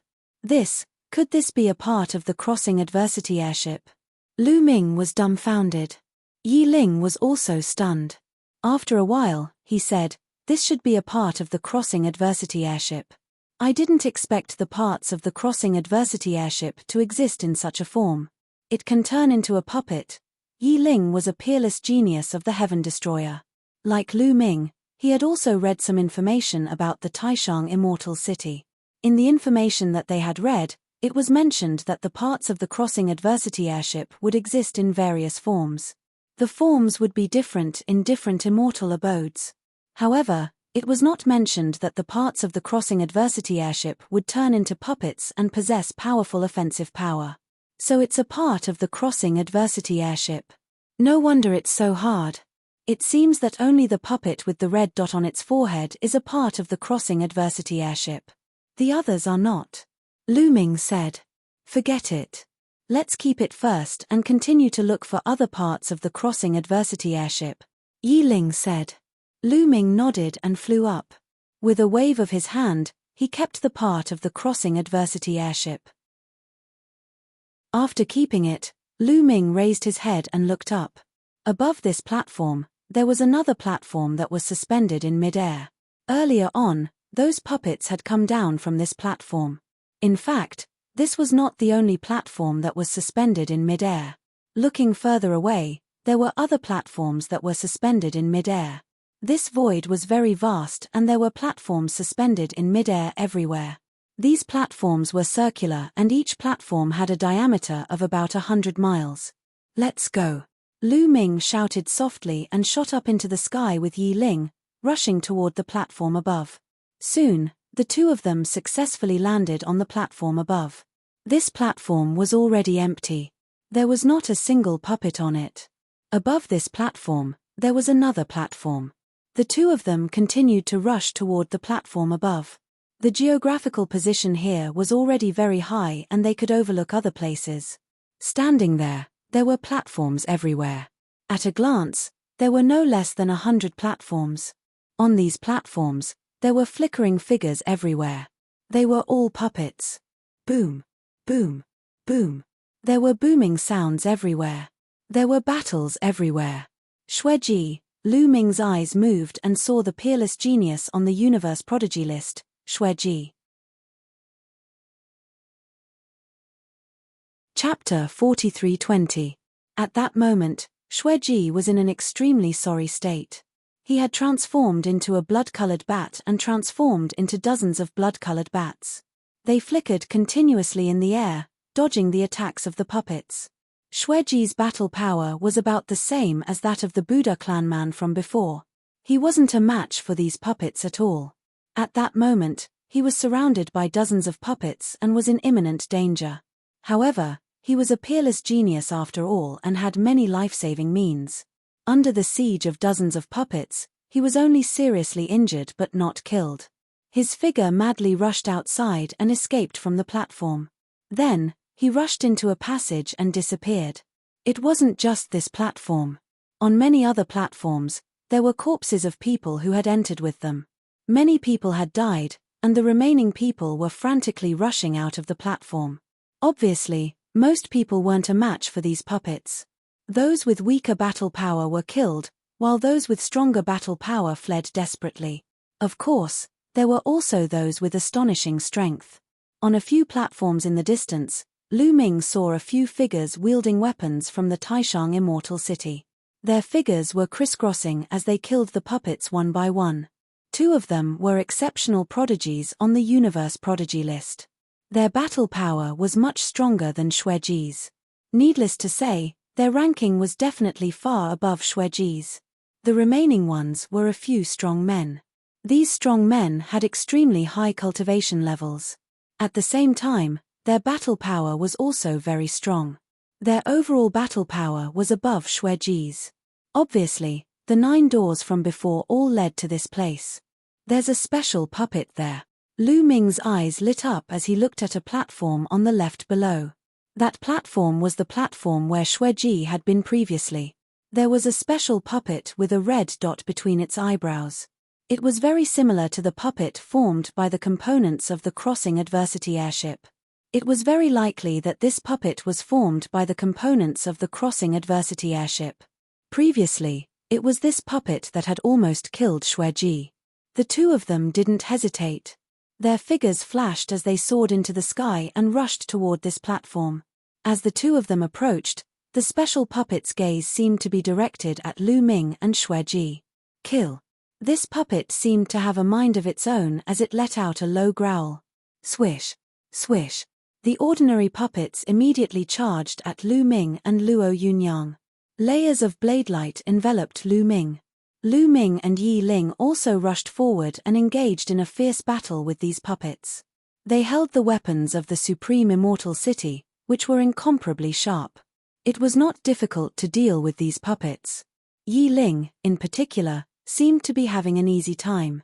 Could this be a part of the crossing adversity airship? Lu Ming was dumbfounded. Yi Ling was also stunned. After a while, he said, "This should be a part of the crossing adversity airship. I didn't expect the parts of the crossing adversity airship to exist in such a form. It can turn into a puppet." Yi Ling was a peerless genius of the Heaven Destroyer. Like Lu Ming, he had also read some information about the Taishang Immortal City. In the information that they had read, it was mentioned that the parts of the crossing adversity airship would exist in various forms. The forms would be different in different immortal abodes. However, it was not mentioned that the parts of the crossing adversity airship would turn into puppets and possess powerful offensive power. So it's a part of the crossing adversity airship. No wonder it's so hard. It seems that only the puppet with the red dot on its forehead is a part of the crossing adversity airship. The others are not. Lu Ming said. Forget it. Let's keep it first and continue to look for other parts of the crossing adversity airship. Yi Ling said. Lu Ming nodded and flew up. With a wave of his hand, he kept the part of the crossing adversity airship. After keeping it, Lu Ming raised his head and looked up. Above this platform, there was another platform that was suspended in mid-air. Earlier on, those puppets had come down from this platform. In fact, this was not the only platform that was suspended in mid-air. Looking further away, there were other platforms that were suspended in mid-air. This void was very vast and there were platforms suspended in mid-air everywhere. These platforms were circular and each platform had a diameter of about 100 miles. Let's go. Lu Ming shouted softly and shot up into the sky with Yi Ling, rushing toward the platform above. Soon, the two of them successfully landed on the platform above. This platform was already empty. There was not a single puppet on it. Above this platform, there was another platform. The two of them continued to rush toward the platform above. The geographical position here was already very high and they could overlook other places. Standing there were platforms everywhere. At a glance, there were no less than 100 platforms. On these platforms, there were flickering figures everywhere. They were all puppets. Boom, boom, boom. There were booming sounds everywhere. There were battles everywhere. Xueji, Lu Ming's eyes moved and saw the peerless genius on the universe prodigy list, Xueji. Chapter 43:20. At that moment, Xueji was in an extremely sorry state. He had transformed into a blood-colored bat and transformed into dozens of blood-colored bats. They flickered continuously in the air, dodging the attacks of the puppets. Xueji's battle power was about the same as that of the Buddha clan man from before. He wasn't a match for these puppets at all. At that moment, he was surrounded by dozens of puppets and was in imminent danger. However, he was a peerless genius after all and had many life-saving means. Under the siege of dozens of puppets, he was only seriously injured but not killed. His figure madly rushed outside and escaped from the platform. Then, he rushed into a passage and disappeared. It wasn't just this platform. On many other platforms, there were corpses of people who had entered with them. Many people had died, and the remaining people were frantically rushing out of the platform. Obviously, most people weren't a match for these puppets. Those with weaker battle power were killed, while those with stronger battle power fled desperately. Of course, there were also those with astonishing strength. On a few platforms in the distance, Lu Ming saw a few figures wielding weapons from the Taishang Immortal City. Their figures were crisscrossing as they killed the puppets one by one. Two of them were exceptional prodigies on the Universe Prodigy list. Their battle power was much stronger than Xueji's. Needless to say, their ranking was definitely far above Xueji's. The remaining ones were a few strong men. These strong men had extremely high cultivation levels. At the same time, their battle power was also very strong. Their overall battle power was above Xueji's. Obviously, the 9 doors from before all led to this place. There's a special puppet there. Lu Ming's eyes lit up as he looked at a platform on the left below. That platform was the platform where Xueji had been previously. There was a special puppet with a red dot between its eyebrows. It was very similar to the puppet formed by the components of the crossing adversity airship. It was very likely that this puppet was formed by the components of the crossing adversity airship. Previously, it was this puppet that had almost killed Xueji. The two of them didn't hesitate. Their figures flashed as they soared into the sky and rushed toward this platform. As the two of them approached, the special puppet's gaze seemed to be directed at Lu Ming and Xueji. Kill. This puppet seemed to have a mind of its own as it let out a low growl. Swish. Swish. The ordinary puppets immediately charged at Lu Ming and Luo Yunyang. Layers of blade light enveloped Lu Ming. Lu Ming and Yi Ling also rushed forward and engaged in a fierce battle with these puppets. They held the weapons of the Supreme Immortal City, which were incomparably sharp. It was not difficult to deal with these puppets. Yi Ling, in particular, seemed to be having an easy time.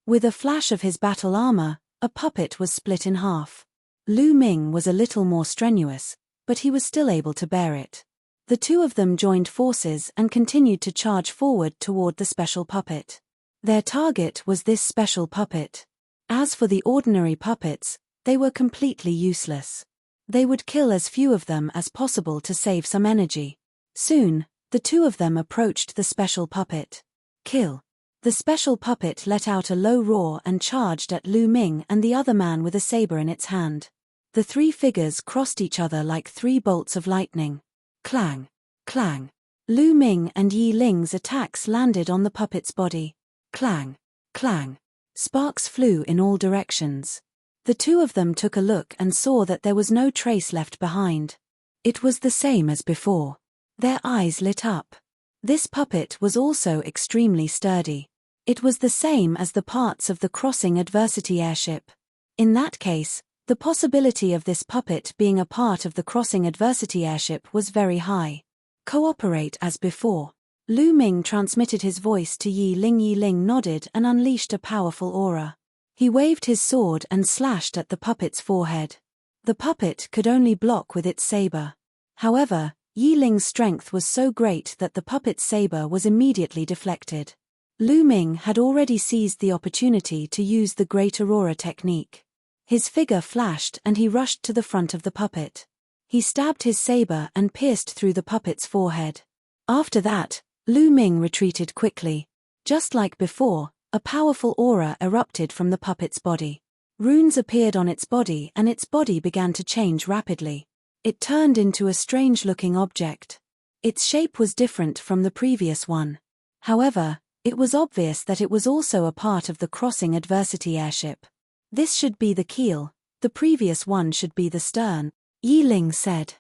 With a flash of his battle armor, a puppet was split in half. Lu Ming was a little more strenuous, but he was still able to bear it. The two of them joined forces and continued to charge forward toward the special puppet. Their target was this special puppet. As for the ordinary puppets, they were completely useless. They would kill as few of them as possible to save some energy. Soon, the two of them approached the special puppet. Kill. The special puppet let out a low roar and charged at Lu Ming and the other man with a saber in its hand. The 3 figures crossed each other like 3 bolts of lightning. Clang. Clang. Lu Ming and Yi Ling's attacks landed on the puppet's body. Clang. Clang. Sparks flew in all directions. The two of them took a look and saw that there was no trace left behind. It was the same as before. Their eyes lit up. This puppet was also extremely sturdy. It was the same as the parts of the crossing adversity airship. In that case, the possibility of this puppet being a part of the crossing adversity airship was very high. Cooperate as before. Lu Ming transmitted his voice to Yi Ling. Yi Ling nodded and unleashed a powerful aura. He waved his sword and slashed at the puppet's forehead. The puppet could only block with its saber. However, Yi Ling's strength was so great that the puppet's saber was immediately deflected. Lu Ming had already seized the opportunity to use the Great Aurora technique. His figure flashed and he rushed to the front of the puppet. He stabbed his saber and pierced through the puppet's forehead. After that, Lu Ming retreated quickly. Just like before, a powerful aura erupted from the puppet's body. Runes appeared on its body and its body began to change rapidly. It turned into a strange-looking object. Its shape was different from the previous one. However, it was obvious that it was also a part of the crossing adversity airship. This should be the keel, the previous one should be the stern, Yi Ling said.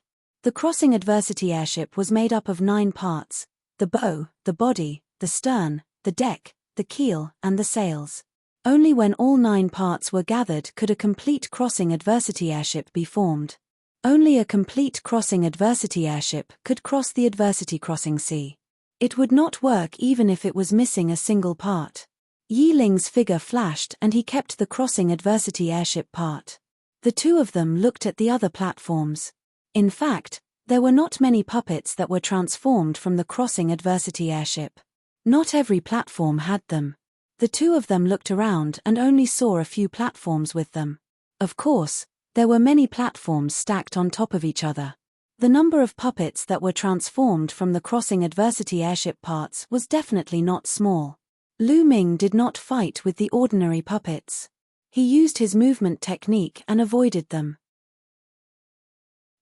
The crossing adversity airship was made up of 9 parts: the bow, the body, the stern, the deck, the keel, and the sails. Only when all 9 parts were gathered could a complete crossing adversity airship be formed. Only a complete crossing adversity airship could cross the adversity crossing sea. It would not work even if it was missing a single part. Yi Ling's figure flashed and he kept the crossing adversity airship part. The two of them looked at the other platforms. In fact, there were not many puppets that were transformed from the crossing adversity airship. Not every platform had them. The two of them looked around and only saw a few platforms with them. Of course, there were many platforms stacked on top of each other. The number of puppets that were transformed from the crossing adversity airship parts was definitely not small. Lu Ming did not fight with the ordinary puppets. He used his movement technique and avoided them.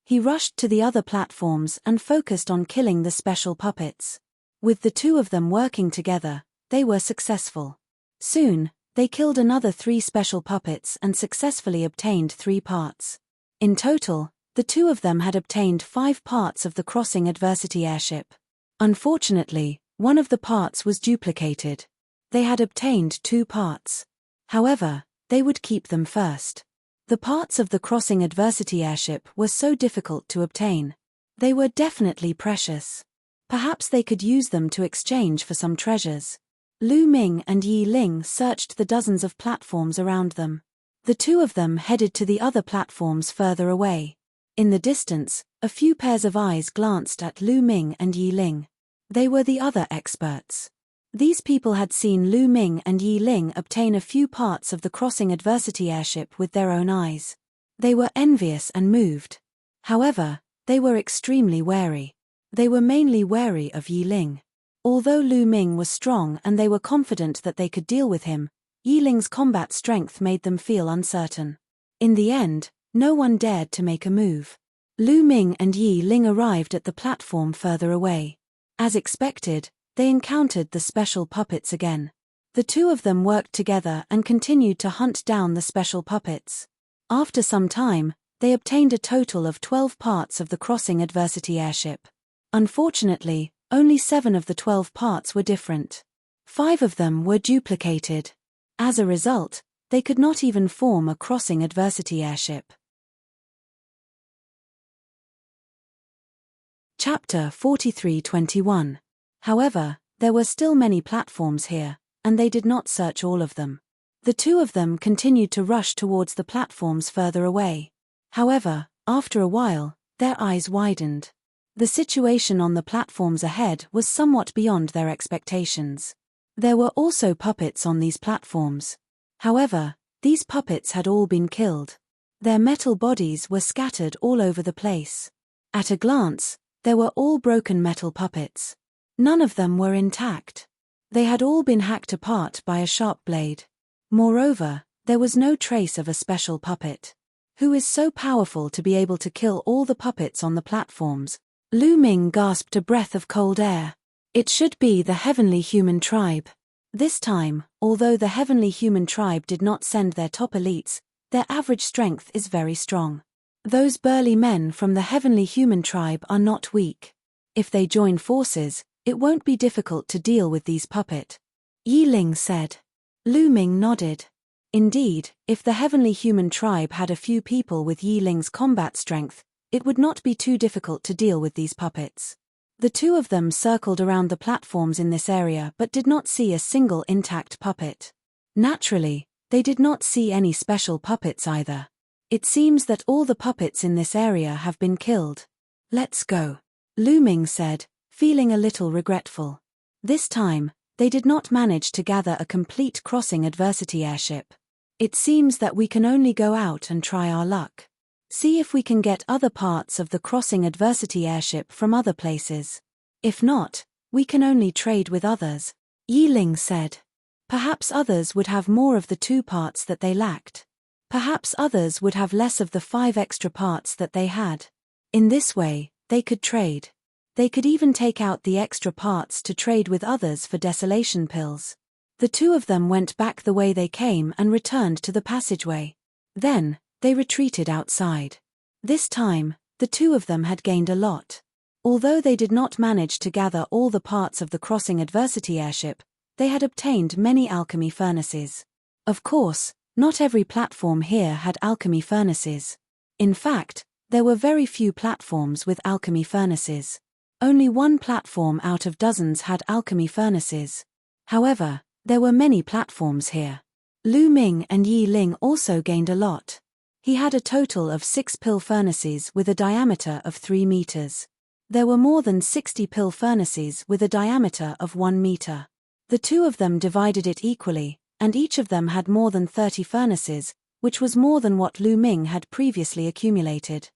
He rushed to the other platforms and focused on killing the special puppets. With the two of them working together, they were successful. Soon, they killed another 3 special puppets and successfully obtained 3 parts. In total, the two of them had obtained 5 parts of the crossing adversity airship. Unfortunately, one of the parts was duplicated. They had obtained 2 parts. However, they would keep them first. The parts of the crossing adversity airship were so difficult to obtain. They were definitely precious. Perhaps they could use them to exchange for some treasures. Lu Ming and Yi Ling searched the dozens of platforms around them. The two of them headed to the other platforms further away. In the distance, a few pairs of eyes glanced at Lu Ming and Yi Ling. They were the other experts. These people had seen Lu Ming and Yi Ling obtain a few parts of the crossing adversity airship with their own eyes. They were envious and moved. However, they were extremely wary. They were mainly wary of Yi Ling. Although Lu Ming was strong and they were confident that they could deal with him, Yi Ling's combat strength made them feel uncertain. In the end, no one dared to make a move. Lu Ming and Yi Ling arrived at the platform further away. As expected, they encountered the special puppets again. The two of them worked together and continued to hunt down the special puppets. After some time, they obtained a total of 12 parts of the crossing adversity airship. Unfortunately, only 7 of the 12 parts were different. 5 of them were duplicated. As a result, they could not even form a crossing adversity airship. Chapter 43:21. However, there were still many platforms here, and they did not search all of them. The two of them continued to rush towards the platforms further away. However, after a while, their eyes widened. The situation on the platforms ahead was somewhat beyond their expectations. There were also puppets on these platforms. However, these puppets had all been killed. Their metal bodies were scattered all over the place. At a glance, there were all broken metal puppets. None of them were intact. They had all been hacked apart by a sharp blade. Moreover, there was no trace of a special puppet. Who is so powerful to be able to kill all the puppets on the platforms? Lu Ming gasped a breath of cold air. It should be the heavenly human tribe. This time, although the heavenly human tribe did not send their top elites, their average strength is very strong. Those burly men from the heavenly human tribe are not weak. If they join forces, it won't be difficult to deal with these puppets. Yi Ling said. Lu Ming nodded. Indeed, if the heavenly human tribe had a few people with Yi Ling's combat strength, it would not be too difficult to deal with these puppets. The two of them circled around the platforms in this area but did not see a single intact puppet. Naturally, they did not see any special puppets either. It seems that all the puppets in this area have been killed. Let's go, Lu Ming said, feeling a little regretful. This time, they did not manage to gather a complete crossing adversity airship. It seems that we can only go out and try our luck. See if we can get other parts of the crossing adversity airship from other places. If not, we can only trade with others, Yi Ling said. Perhaps others would have more of the 2 parts that they lacked. Perhaps others would have less of the 5 extra parts that they had. In this way, they could trade. They could even take out the extra parts to trade with others for desolation pills. The two of them went back the way they came and returned to the passageway. Then, they retreated outside. This time, the two of them had gained a lot. Although they did not manage to gather all the parts of the crossing adversity airship, they had obtained many alchemy furnaces. Of course, not every platform here had alchemy furnaces. In fact, there were very few platforms with alchemy furnaces. Only one platform out of dozens had alchemy furnaces. However, there were many platforms here. Lu Ming and Yi Ling also gained a lot. He had a total of 6 pill furnaces with a diameter of 3 meters. There were more than 60 pill furnaces with a diameter of 1 meter. The two of them divided it equally, and each of them had more than 30 furnaces, which was more than what Lu Ming had previously accumulated.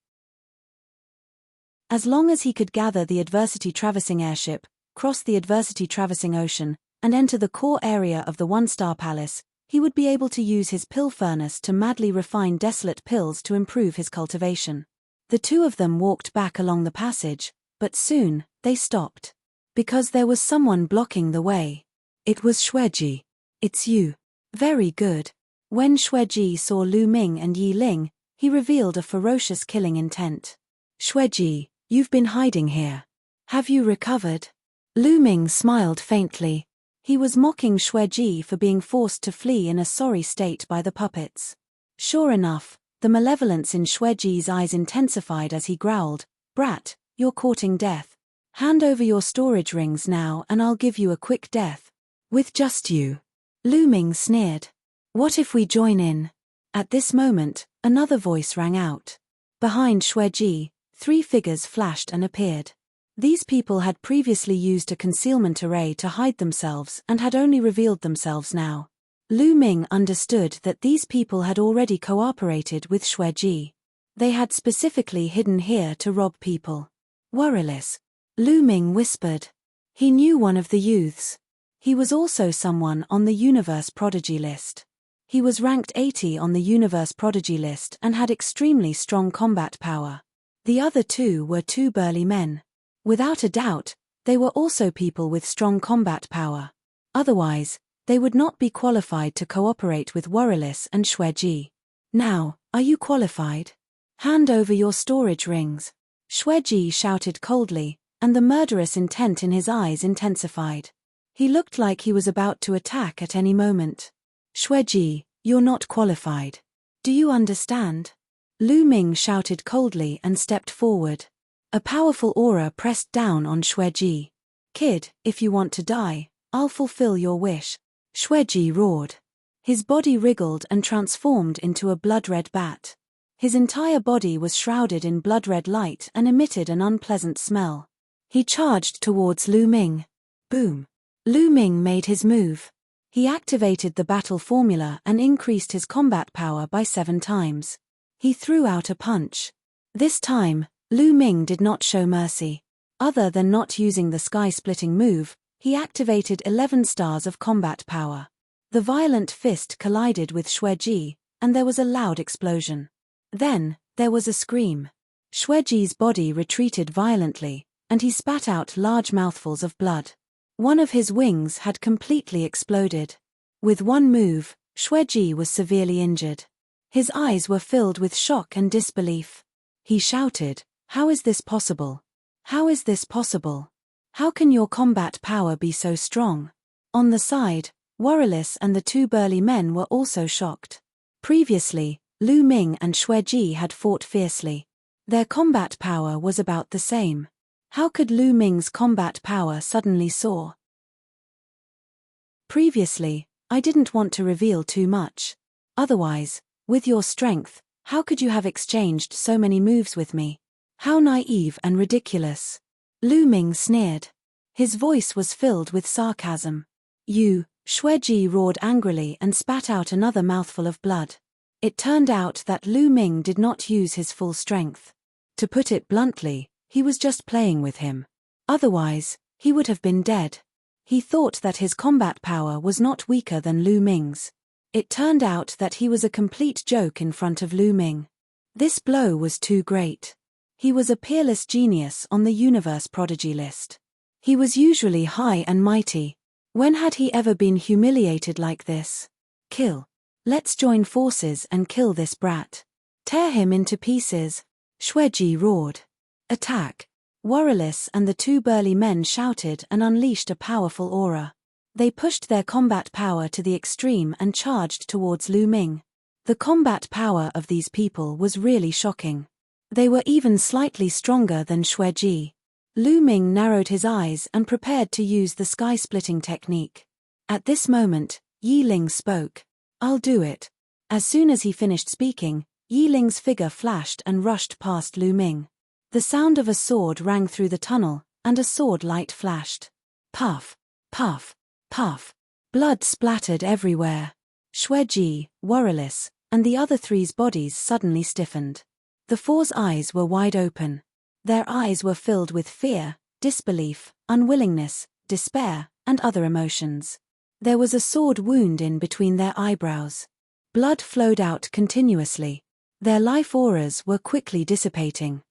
As long as he could gather the adversity-traversing airship, cross the adversity-traversing ocean, and enter the core area of the one-star palace, he would be able to use his pill furnace to madly refine desolate pills to improve his cultivation. The two of them walked back along the passage, but soon, they stopped. Because there was someone blocking the way. It was Xueji. It's you. Very good. When Xueji saw Lu Ming and Yi Ling, he revealed a ferocious killing intent. Xueji, you've been hiding here. Have you recovered? Lu Ming smiled faintly. He was mocking Xueji for being forced to flee in a sorry state by the puppets. Sure enough, the malevolence in Xueji's eyes intensified as he growled, "Brat, you're courting death. Hand over your storage rings now and I'll give you a quick death." With just you. Lu Ming sneered. What if we join in? At this moment, another voice rang out. Behind Xueji, 3 figures flashed and appeared. These people had previously used a concealment array to hide themselves and had only revealed themselves now. Lu Ming understood that these people had already cooperated with Xueji. They had specifically hidden here to rob people. Worryless. Lu Ming whispered. He knew one of the youths. He was also someone on the Universe Prodigy list. He was ranked 80 on the Universe Prodigy list and had extremely strong combat power. The other 2 were 2 burly men. Without a doubt, they were also people with strong combat power. Otherwise, they would not be qualified to cooperate with Worryless and Xueji. Now, are you qualified? Hand over your storage rings. Xueji shouted coldly, and the murderous intent in his eyes intensified. He looked like he was about to attack at any moment. Xueji, you're not qualified. Do you understand? Lu Ming shouted coldly and stepped forward. A powerful aura pressed down on Xueji. Kid, if you want to die, I'll fulfill your wish. Xueji roared. His body wriggled and transformed into a blood-red bat. His entire body was shrouded in blood-red light and emitted an unpleasant smell. He charged towards Lu Ming. Boom. Lu Ming made his move. He activated the battle formula and increased his combat power by 7 times. He threw out a punch. This time, Lu Ming did not show mercy. Other than not using the sky-splitting move, he activated 11 stars of combat power. The violent fist collided with Xueji, and there was a loud explosion. Then, there was a scream. Xueji's body retreated violently, and he spat out large mouthfuls of blood. One of his wings had completely exploded. With one move, Xueji was severely injured. His eyes were filled with shock and disbelief. He shouted, "How is this possible? How is this possible? How can your combat power be so strong?" On the side, Worryless and the 2 burly men were also shocked. Previously, Lu Ming and Xueji had fought fiercely. Their combat power was about the same. How could Lu Ming's combat power suddenly soar? Previously, I didn't want to reveal too much. Otherwise, with your strength, how could you have exchanged so many moves with me? How naive and ridiculous. Lu Ming sneered. His voice was filled with sarcasm. You, Xueji roared angrily and spat out another mouthful of blood. It turned out that Lu Ming did not use his full strength. To put it bluntly, he was just playing with him. Otherwise, he would have been dead. He thought that his combat power was not weaker than Lu Ming's. It turned out that he was a complete joke in front of Lu Ming. This blow was too great. He was a peerless genius on the Universe Prodigy list. He was usually high and mighty. When had he ever been humiliated like this? Kill. Let's join forces and kill this brat. Tear him into pieces. Xueji roared. Attack. Worryless and the 2 burly men shouted and unleashed a powerful aura. They pushed their combat power to the extreme and charged towards Lu Ming. The combat power of these people was really shocking. They were even slightly stronger than Xueji. Lu Ming narrowed his eyes and prepared to use the sky-splitting technique. At this moment, Yi Ling spoke. I'll do it. As soon as he finished speaking, Yi Ling's figure flashed and rushed past Lu Ming. The sound of a sword rang through the tunnel, and a sword light flashed. Puff, puff, puff. Blood splattered everywhere. Xueji, Worryless, and the other three's bodies suddenly stiffened. The 4's eyes were wide open. Their eyes were filled with fear, disbelief, unwillingness, despair, and other emotions. There was a sword wound in between their eyebrows. Blood flowed out continuously. Their life auras were quickly dissipating.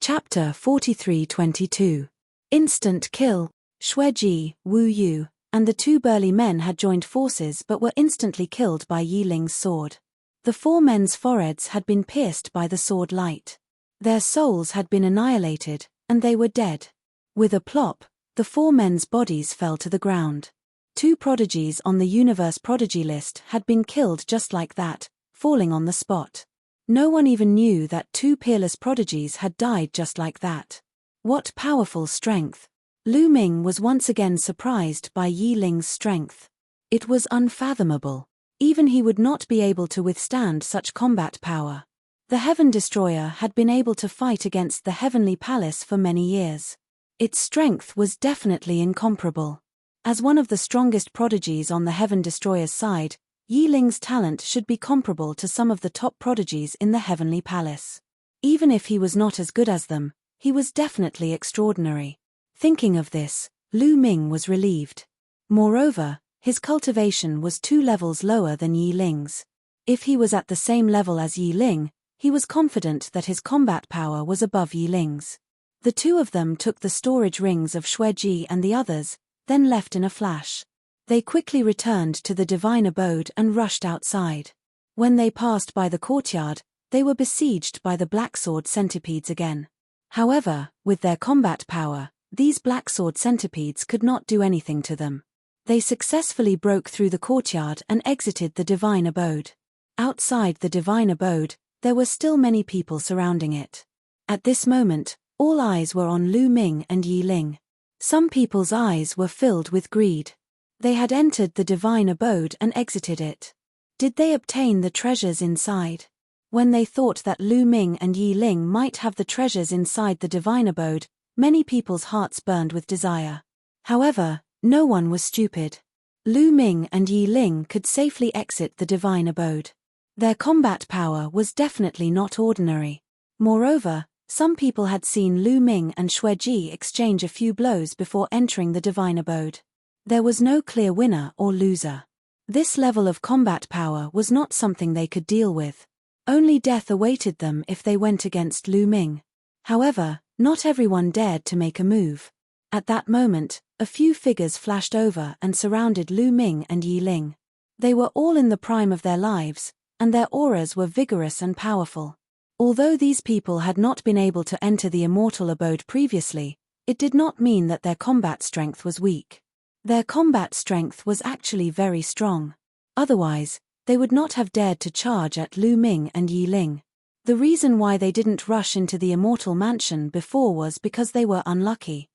Chapter 43-22. Instant kill. Xueji, Wu Yu, and the two burly men had joined forces but were instantly killed by Yi Ling's sword. The four men's foreheads had been pierced by the sword light. Their souls had been annihilated, and they were dead. With a plop, the four men's bodies fell to the ground. Two prodigies on the universe prodigy list had been killed just like that, falling on the spot. No one even knew that two peerless prodigies had died just like that. What powerful strength! Lu Ming was once again surprised by Yi Ling's strength. It was unfathomable. Even he would not be able to withstand such combat power. The Heaven Destroyer had been able to fight against the Heavenly Palace for many years. Its strength was definitely incomparable. As one of the strongest prodigies on the Heaven Destroyer's side, Yi Ling's talent should be comparable to some of the top prodigies in the Heavenly Palace. Even if he was not as good as them, he was definitely extraordinary. Thinking of this, Lu Ming was relieved. Moreover, his cultivation was 2 levels lower than Yi Ling's. If he was at the same level as Yi Ling, he was confident that his combat power was above Yi Ling's. The two of them took the storage rings of Xueji and the others, then left in a flash. They quickly returned to the divine abode and rushed outside. When they passed by the courtyard, they were besieged by the black-sword centipedes again. However, with their combat power, these black-sword centipedes could not do anything to them. They successfully broke through the courtyard and exited the divine abode. Outside the divine abode, there were still many people surrounding it. At this moment, all eyes were on Lu Ming and Yi Ling. Some people's eyes were filled with greed. They had entered the divine abode and exited it. Did they obtain the treasures inside? When they thought that Lu Ming and Yi Ling might have the treasures inside the divine abode, many people's hearts burned with desire. However, no one was stupid. Lu Ming and Yi Ling could safely exit the divine abode. Their combat power was definitely not ordinary. Moreover, some people had seen Lu Ming and Xueji exchange a few blows before entering the divine abode. There was no clear winner or loser. This level of combat power was not something they could deal with. Only death awaited them if they went against Lu Ming. However, not everyone dared to make a move. At that moment, a few figures flashed over and surrounded Lu Ming and Yi Ling. They were all in the prime of their lives, and their auras were vigorous and powerful. Although these people had not been able to enter the immortal abode previously, it did not mean that their combat strength was weak. Their combat strength was actually very strong. Otherwise, they would not have dared to charge at Lu Ming and Yi Ling. The reason why they didn't rush into the immortal mansion before was because they were unlucky.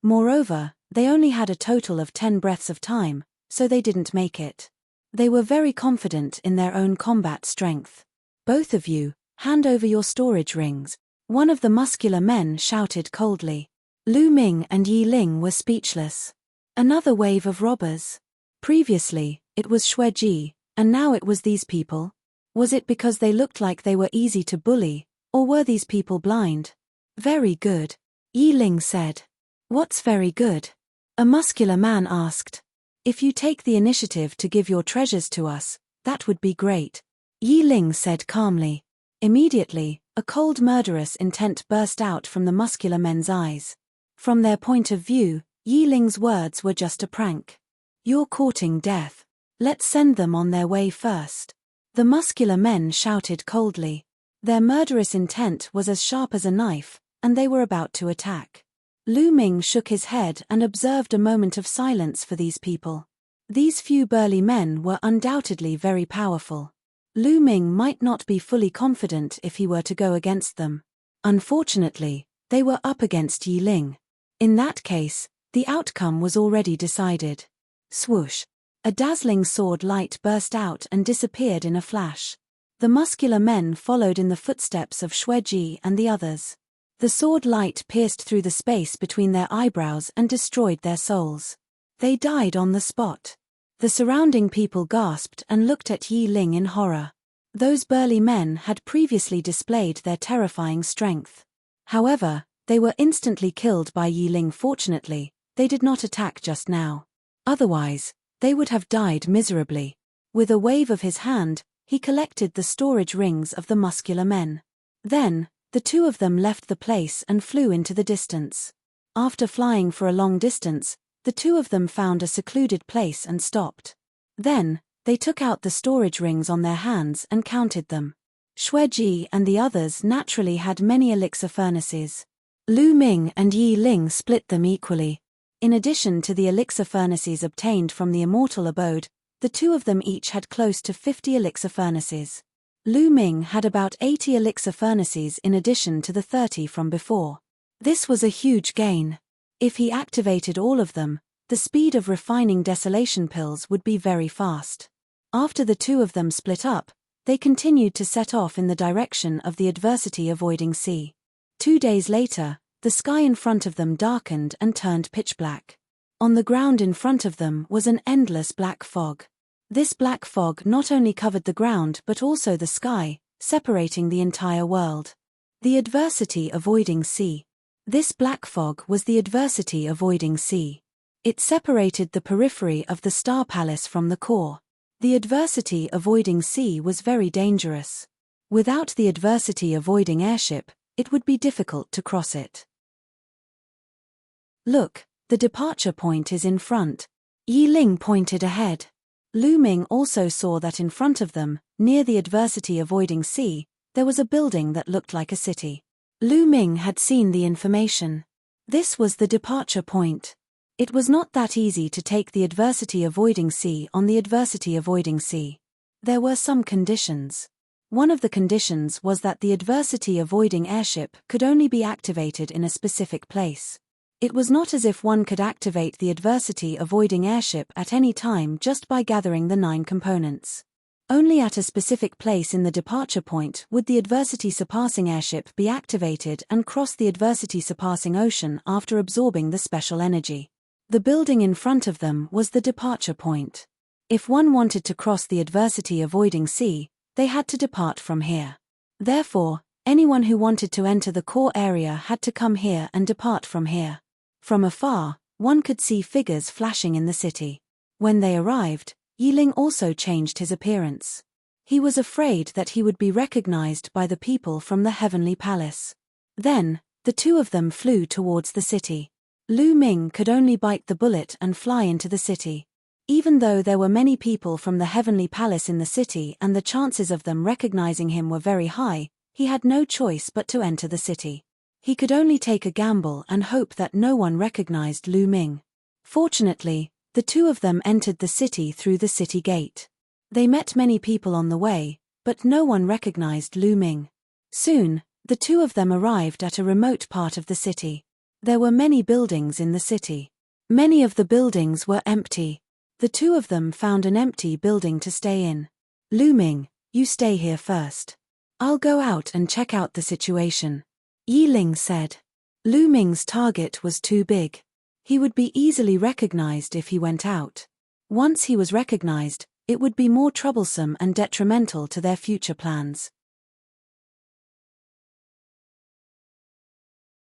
Moreover, they only had a total of 10 breaths of time, so they didn't make it. They were very confident in their own combat strength. "Both of you, hand over your storage rings," one of the muscular men shouted coldly. Lu Ming and Yi Ling were speechless. Another wave of robbers. Previously, it was Xueji, and now it was these people. Was it because they looked like they were easy to bully, or were these people blind? "Very good," Yi Ling said. "What's very good?" a muscular man asked. "If you take the initiative to give your treasures to us, that would be great," Yi Ling said calmly. Immediately, a cold murderous intent burst out from the muscular men's eyes. From their point of view, Yi Ling's words were just a prank. "You're courting death. Let's send them on their way first," the muscular men shouted coldly. Their murderous intent was as sharp as a knife, and they were about to attack. Lu Ming shook his head and observed a moment of silence for these people. These few burly men were undoubtedly very powerful. Lu Ming might not be fully confident if he were to go against them. Unfortunately, they were up against Yi Ling. In that case, the outcome was already decided. Swoosh! A dazzling sword light burst out and disappeared in a flash. The muscular men followed in the footsteps of Xueji and the others. The sword light pierced through the space between their eyebrows and destroyed their souls. They died on the spot. The surrounding people gasped and looked at Yi Ling in horror. Those burly men had previously displayed their terrifying strength. However, they were instantly killed by Yi Ling. Fortunately, they did not attack just now. Otherwise, they would have died miserably. With a wave of his hand, he collected the storage rings of the muscular men. Then, the two of them left the place and flew into the distance. After flying for a long distance, the two of them found a secluded place and stopped. Then, they took out the storage rings on their hands and counted them. Xueji and the others naturally had many elixir furnaces. Lu Ming and Yi Ling split them equally. In addition to the elixir furnaces obtained from the immortal abode, the two of them each had close to 50 elixir furnaces. Lu Ming had about 80 elixir furnaces in addition to the 30 from before. This was a huge gain. If he activated all of them, the speed of refining desolation pills would be very fast. After the two of them split up, they continued to set off in the direction of the adversity-avoiding sea. 2 days later, the sky in front of them darkened and turned pitch black. On the ground in front of them was an endless black fog. This black fog not only covered the ground but also the sky, separating the entire world. The adversity-avoiding sea. This black fog was the adversity-avoiding sea. It separated the periphery of the Star Palace from the core. The adversity-avoiding sea was very dangerous. Without the adversity-avoiding airship, it would be difficult to cross it. Look, the departure point is in front. Yi Ling pointed ahead. Lu Ming also saw that in front of them, near the adversity-avoiding sea, there was a building that looked like a city. Lu Ming had seen the information. This was the departure point. It was not that easy to take the adversity-avoiding sea on the adversity-avoiding sea. There were some conditions. One of the conditions was that the adversity-avoiding airship could only be activated in a specific place. It was not as if one could activate the adversity-avoiding airship at any time just by gathering the 9 components. Only at a specific place in the departure point would the adversity-surpassing airship be activated and cross the adversity-surpassing ocean after absorbing the special energy. The building in front of them was the departure point. If one wanted to cross the adversity-avoiding sea, they had to depart from here. Therefore, anyone who wanted to enter the core area had to come here and depart from here. From afar, one could see figures flashing in the city. When they arrived, Yi Ling also changed his appearance. He was afraid that he would be recognized by the people from the Heavenly Palace. Then, the two of them flew towards the city. Lu Ming could only bite the bullet and fly into the city. Even though there were many people from the Heavenly Palace in the city and the chances of them recognizing him were very high, he had no choice but to enter the city. He could only take a gamble and hope that no one recognized Lu Ming. Fortunately, the two of them entered the city through the city gate. They met many people on the way, but no one recognized Lu Ming. Soon, the two of them arrived at a remote part of the city. There were many buildings in the city. Many of the buildings were empty. The two of them found an empty building to stay in. Lu Ming, you stay here first. I'll go out and check out the situation. Yi Ling said. Lu Ming's target was too big. He would be easily recognized if he went out. Once he was recognized, it would be more troublesome and detrimental to their future plans.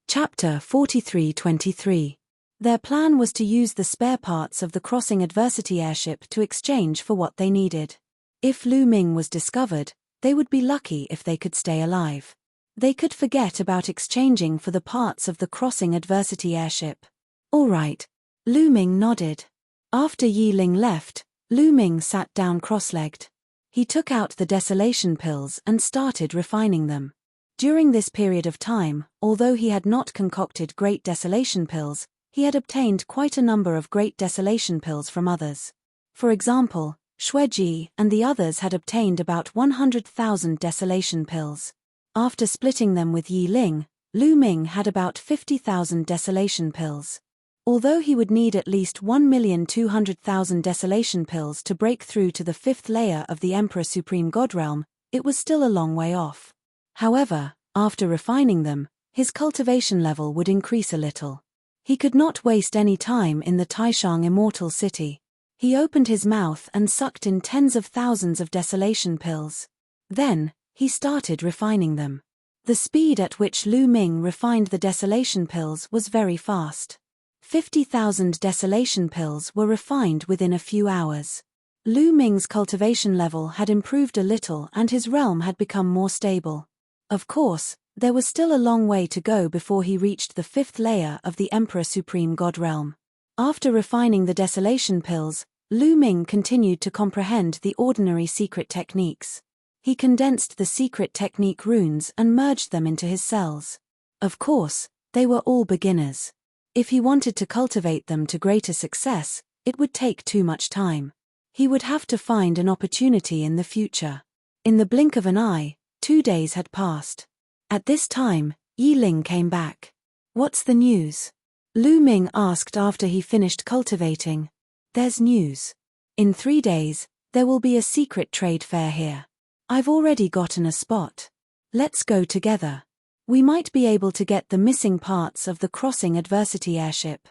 Chapter 43-23. Their plan was to use the spare parts of the crossing adversity airship to exchange for what they needed. If Lu Ming was discovered, they would be lucky if they could stay alive. They could forget about exchanging for the parts of the crossing adversity airship. All right. Lu Ming nodded. After Yi Ling left, Lu Ming sat down cross-legged. He took out the desolation pills and started refining them. During this period of time, although he had not concocted great desolation pills, he had obtained quite a number of great desolation pills from others. For example, Xueji and the others had obtained about 100,000 desolation pills. After splitting them with Yi Ling, Lu Ming had about 50,000 desolation pills. Although he would need at least 1,200,000 desolation pills to break through to the 5th layer of the Emperor Supreme God Realm, it was still a long way off. However, after refining them, his cultivation level would increase a little. He could not waste any time in the Taishang Immortal City. He opened his mouth and sucked in tens of thousands of desolation pills. Then, he started refining them. The speed at which Lu Ming refined the desolation pills was very fast. 50,000 desolation pills were refined within a few hours. Lu Ming's cultivation level had improved a little and his realm had become more stable. Of course, there was still a long way to go before he reached the 5th layer of the Emperor Supreme God realm. After refining the desolation pills, Lu Ming continued to comprehend the ordinary secret techniques. He condensed the secret technique runes and merged them into his cells. Of course, they were all beginners. If he wanted to cultivate them to greater success, it would take too much time. He would have to find an opportunity in the future. In the blink of an eye, 2 days had passed. At this time, Yi Ling came back. "What's the news?" Lu Ming asked after he finished cultivating. "There's news. In 3 days, there will be a secret trade fair here. I've already gotten a spot. Let's go together. We might be able to get the missing parts of the crossing adversity airship.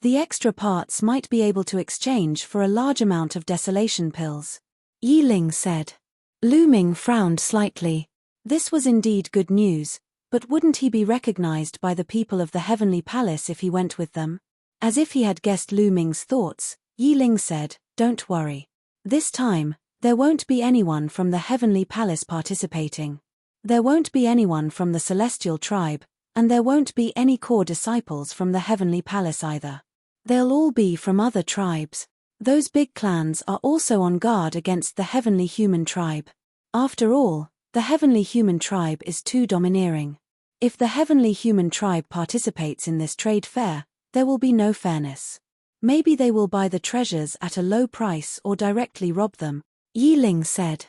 The extra parts might be able to exchange for a large amount of desolation pills," Yi Ling said. Lu Ming frowned slightly. This was indeed good news, but wouldn't he be recognized by the people of the Heavenly Palace if he went with them? As if he had guessed Lu Ming's thoughts, Yi Ling said, "Don't worry. This time, there won't be anyone from the Heavenly Palace participating. There won't be anyone from the Celestial Tribe, and there won't be any core disciples from the Heavenly Palace either. They'll all be from other tribes. Those big clans are also on guard against the Heavenly Human Tribe. After all, the Heavenly Human Tribe is too domineering. If the Heavenly Human Tribe participates in this trade fair, there will be no fairness. Maybe they will buy the treasures at a low price or directly rob them," Yi Ling said.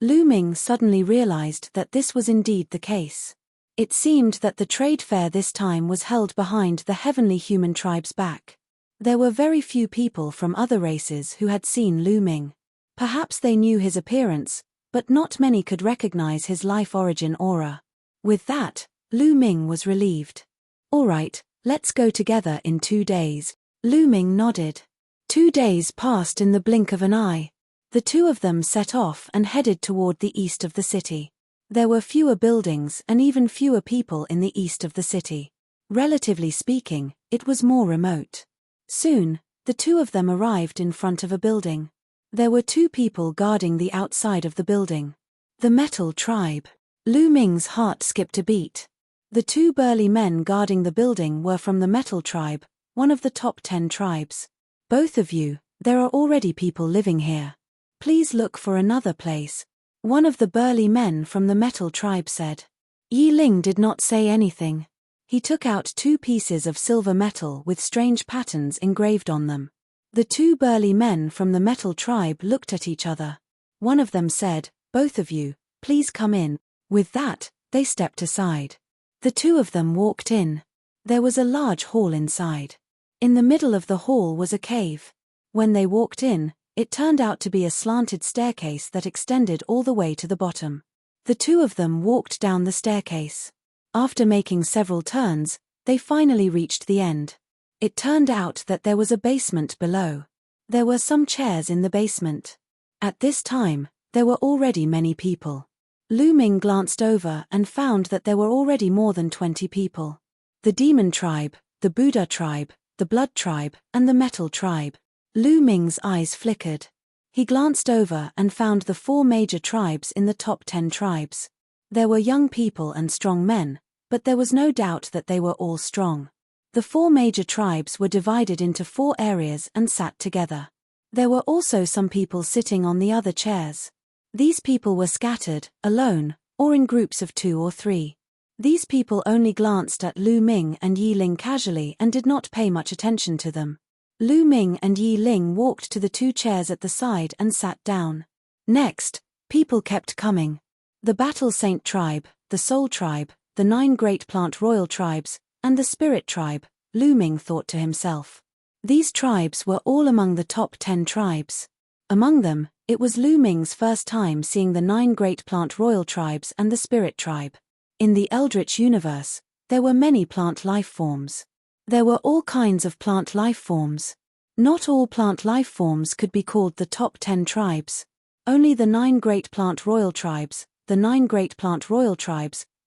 Lu Ming suddenly realized that this was indeed the case. It seemed that the trade fair this time was held behind the Heavenly Human Tribe's back. There were very few people from other races who had seen Lu Ming. Perhaps they knew his appearance, but not many could recognize his life origin aura. With that, Lu Ming was relieved. "All right, let's go together in 2 days." Lu Ming nodded. 2 days passed in the blink of an eye. The two of them set off and headed toward the east of the city. There were fewer buildings and even fewer people in the east of the city. Relatively speaking, it was more remote. Soon, the two of them arrived in front of a building. There were 2 people guarding the outside of the building. The Metal Tribe. Lu Ming's heart skipped a beat. The 2 burly men guarding the building were from the Metal Tribe, one of the top 10 tribes. "Both of you, there are already people living here. Please look for another place," one of the burly men from the Metal Tribe said. Yi Ling did not say anything. He took out 2 pieces of silver metal with strange patterns engraved on them. The 2 burly men from the Metal Tribe looked at each other. One of them said, "Both of you, please come in." With that, they stepped aside. The 2 of them walked in. There was a large hall inside. In the middle of the hall was a cave. When they walked in, it turned out to be a slanted staircase that extended all the way to the bottom. The 2 of them walked down the staircase. After making several turns, they finally reached the end. It turned out that there was a basement below. There were some chairs in the basement. At this time, there were already many people. Lu Ming glanced over and found that there were already more than 20 people. The Demon Tribe, the Buddha Tribe, the Blood Tribe, and the Metal Tribe. Lu Ming's eyes flickered. He glanced over and found the 4 major tribes in the top 10 tribes. There were young people and strong men, but there was no doubt that they were all strong. The 4 major tribes were divided into 4 areas and sat together. There were also some people sitting on the other chairs. These people were scattered, alone, or in groups of 2 or 3. These people only glanced at Lu Ming and Yi Ling casually and did not pay much attention to them. Lu Ming and Yi Ling walked to the 2 chairs at the side and sat down. Next, people kept coming. The Battle Saint Tribe, the Soul Tribe, the 9 Great Plant Royal Tribes, and the Spirit Tribe, Lu Ming thought to himself. These tribes were all among the top 10 tribes. Among them, it was Lu Ming's first time seeing the 9 Great Plant Royal Tribes and the Spirit Tribe. In the Eldritch universe, there were many plant life forms. There were all kinds of plant life forms. Not all plant life forms could be called the top 10 tribes. Only the 9 great plant royal tribes,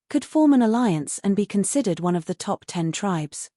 could form an alliance and be considered one of the top 10 tribes.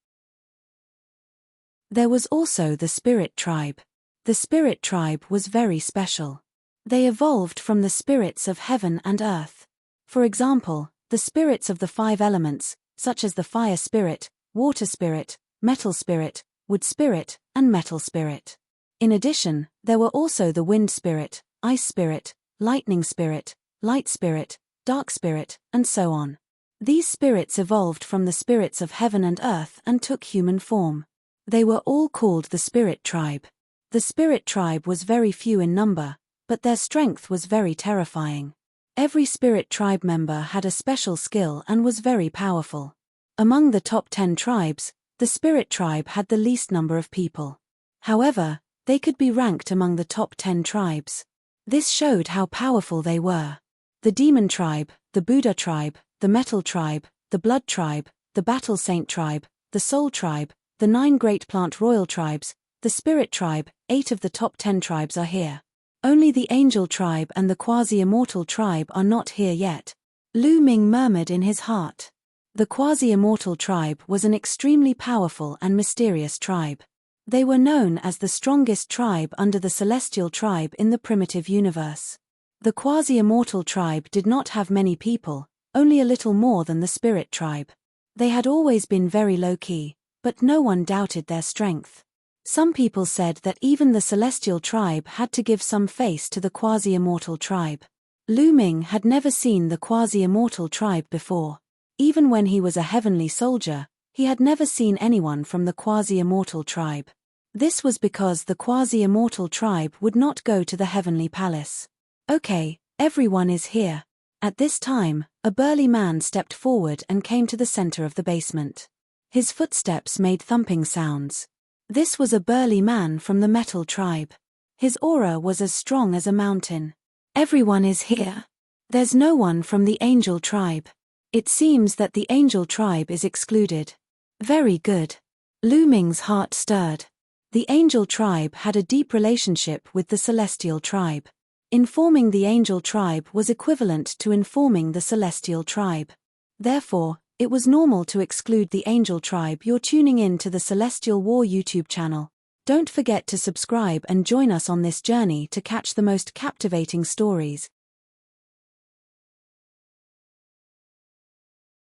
There was also the Spirit Tribe. The Spirit Tribe was very special. They evolved from the spirits of heaven and earth. For example, the spirits of the 5 elements, such as the fire spirit, water spirit, metal spirit, wood spirit, and metal spirit. In addition, there were also the wind spirit, ice spirit, lightning spirit, light spirit, dark spirit, and so on. These spirits evolved from the spirits of heaven and earth and took human form. They were all called the Spirit Tribe. The Spirit Tribe was very few in number, but their strength was very terrifying. Every Spirit Tribe member had a special skill and was very powerful. Among the top 10 tribes, the Spirit Tribe had the least number of people. However, they could be ranked among the top 10 tribes. This showed how powerful they were. The Demon Tribe, the Buddha Tribe, the Metal Tribe, the Blood Tribe, the Battle Saint Tribe, the Soul Tribe, the 9 great plant royal tribes, the Spirit Tribe, 8 of the top 10 tribes are here. Only the Angel Tribe and the Quasi-Immortal Tribe are not here yet. Lu Ming murmured in his heart. The Quasi-Immortal Tribe was an extremely powerful and mysterious tribe. They were known as the strongest tribe under the Celestial Tribe in the primitive universe. The Quasi-Immortal Tribe did not have many people, only a little more than the Spirit Tribe. They had always been very low-key, but no one doubted their strength. Some people said that even the Celestial Tribe had to give some face to the Quasi-Immortal Tribe. Lu Ming had never seen the Quasi-Immortal Tribe before. Even when he was a heavenly soldier, he had never seen anyone from the Quasi-Immortal Tribe. This was because the Quasi-Immortal Tribe would not go to the Heavenly Palace. Okay, everyone is here. At this time, a burly man stepped forward and came to the center of the basement. His footsteps made thumping sounds. This was a burly man from the Metal Tribe. His aura was as strong as a mountain. Everyone is here. There's no one from the Angel Tribe. It seems that the Angel Tribe is excluded. Very good. Lu Ming's heart stirred. The Angel Tribe had a deep relationship with the Celestial Tribe. Informing the Angel Tribe was equivalent to informing the Celestial Tribe. Therefore, it was normal to exclude the Angel Tribe. You're tuning in to the Celestial War YouTube channel. Don't forget to subscribe and join us on this journey to catch the most captivating stories.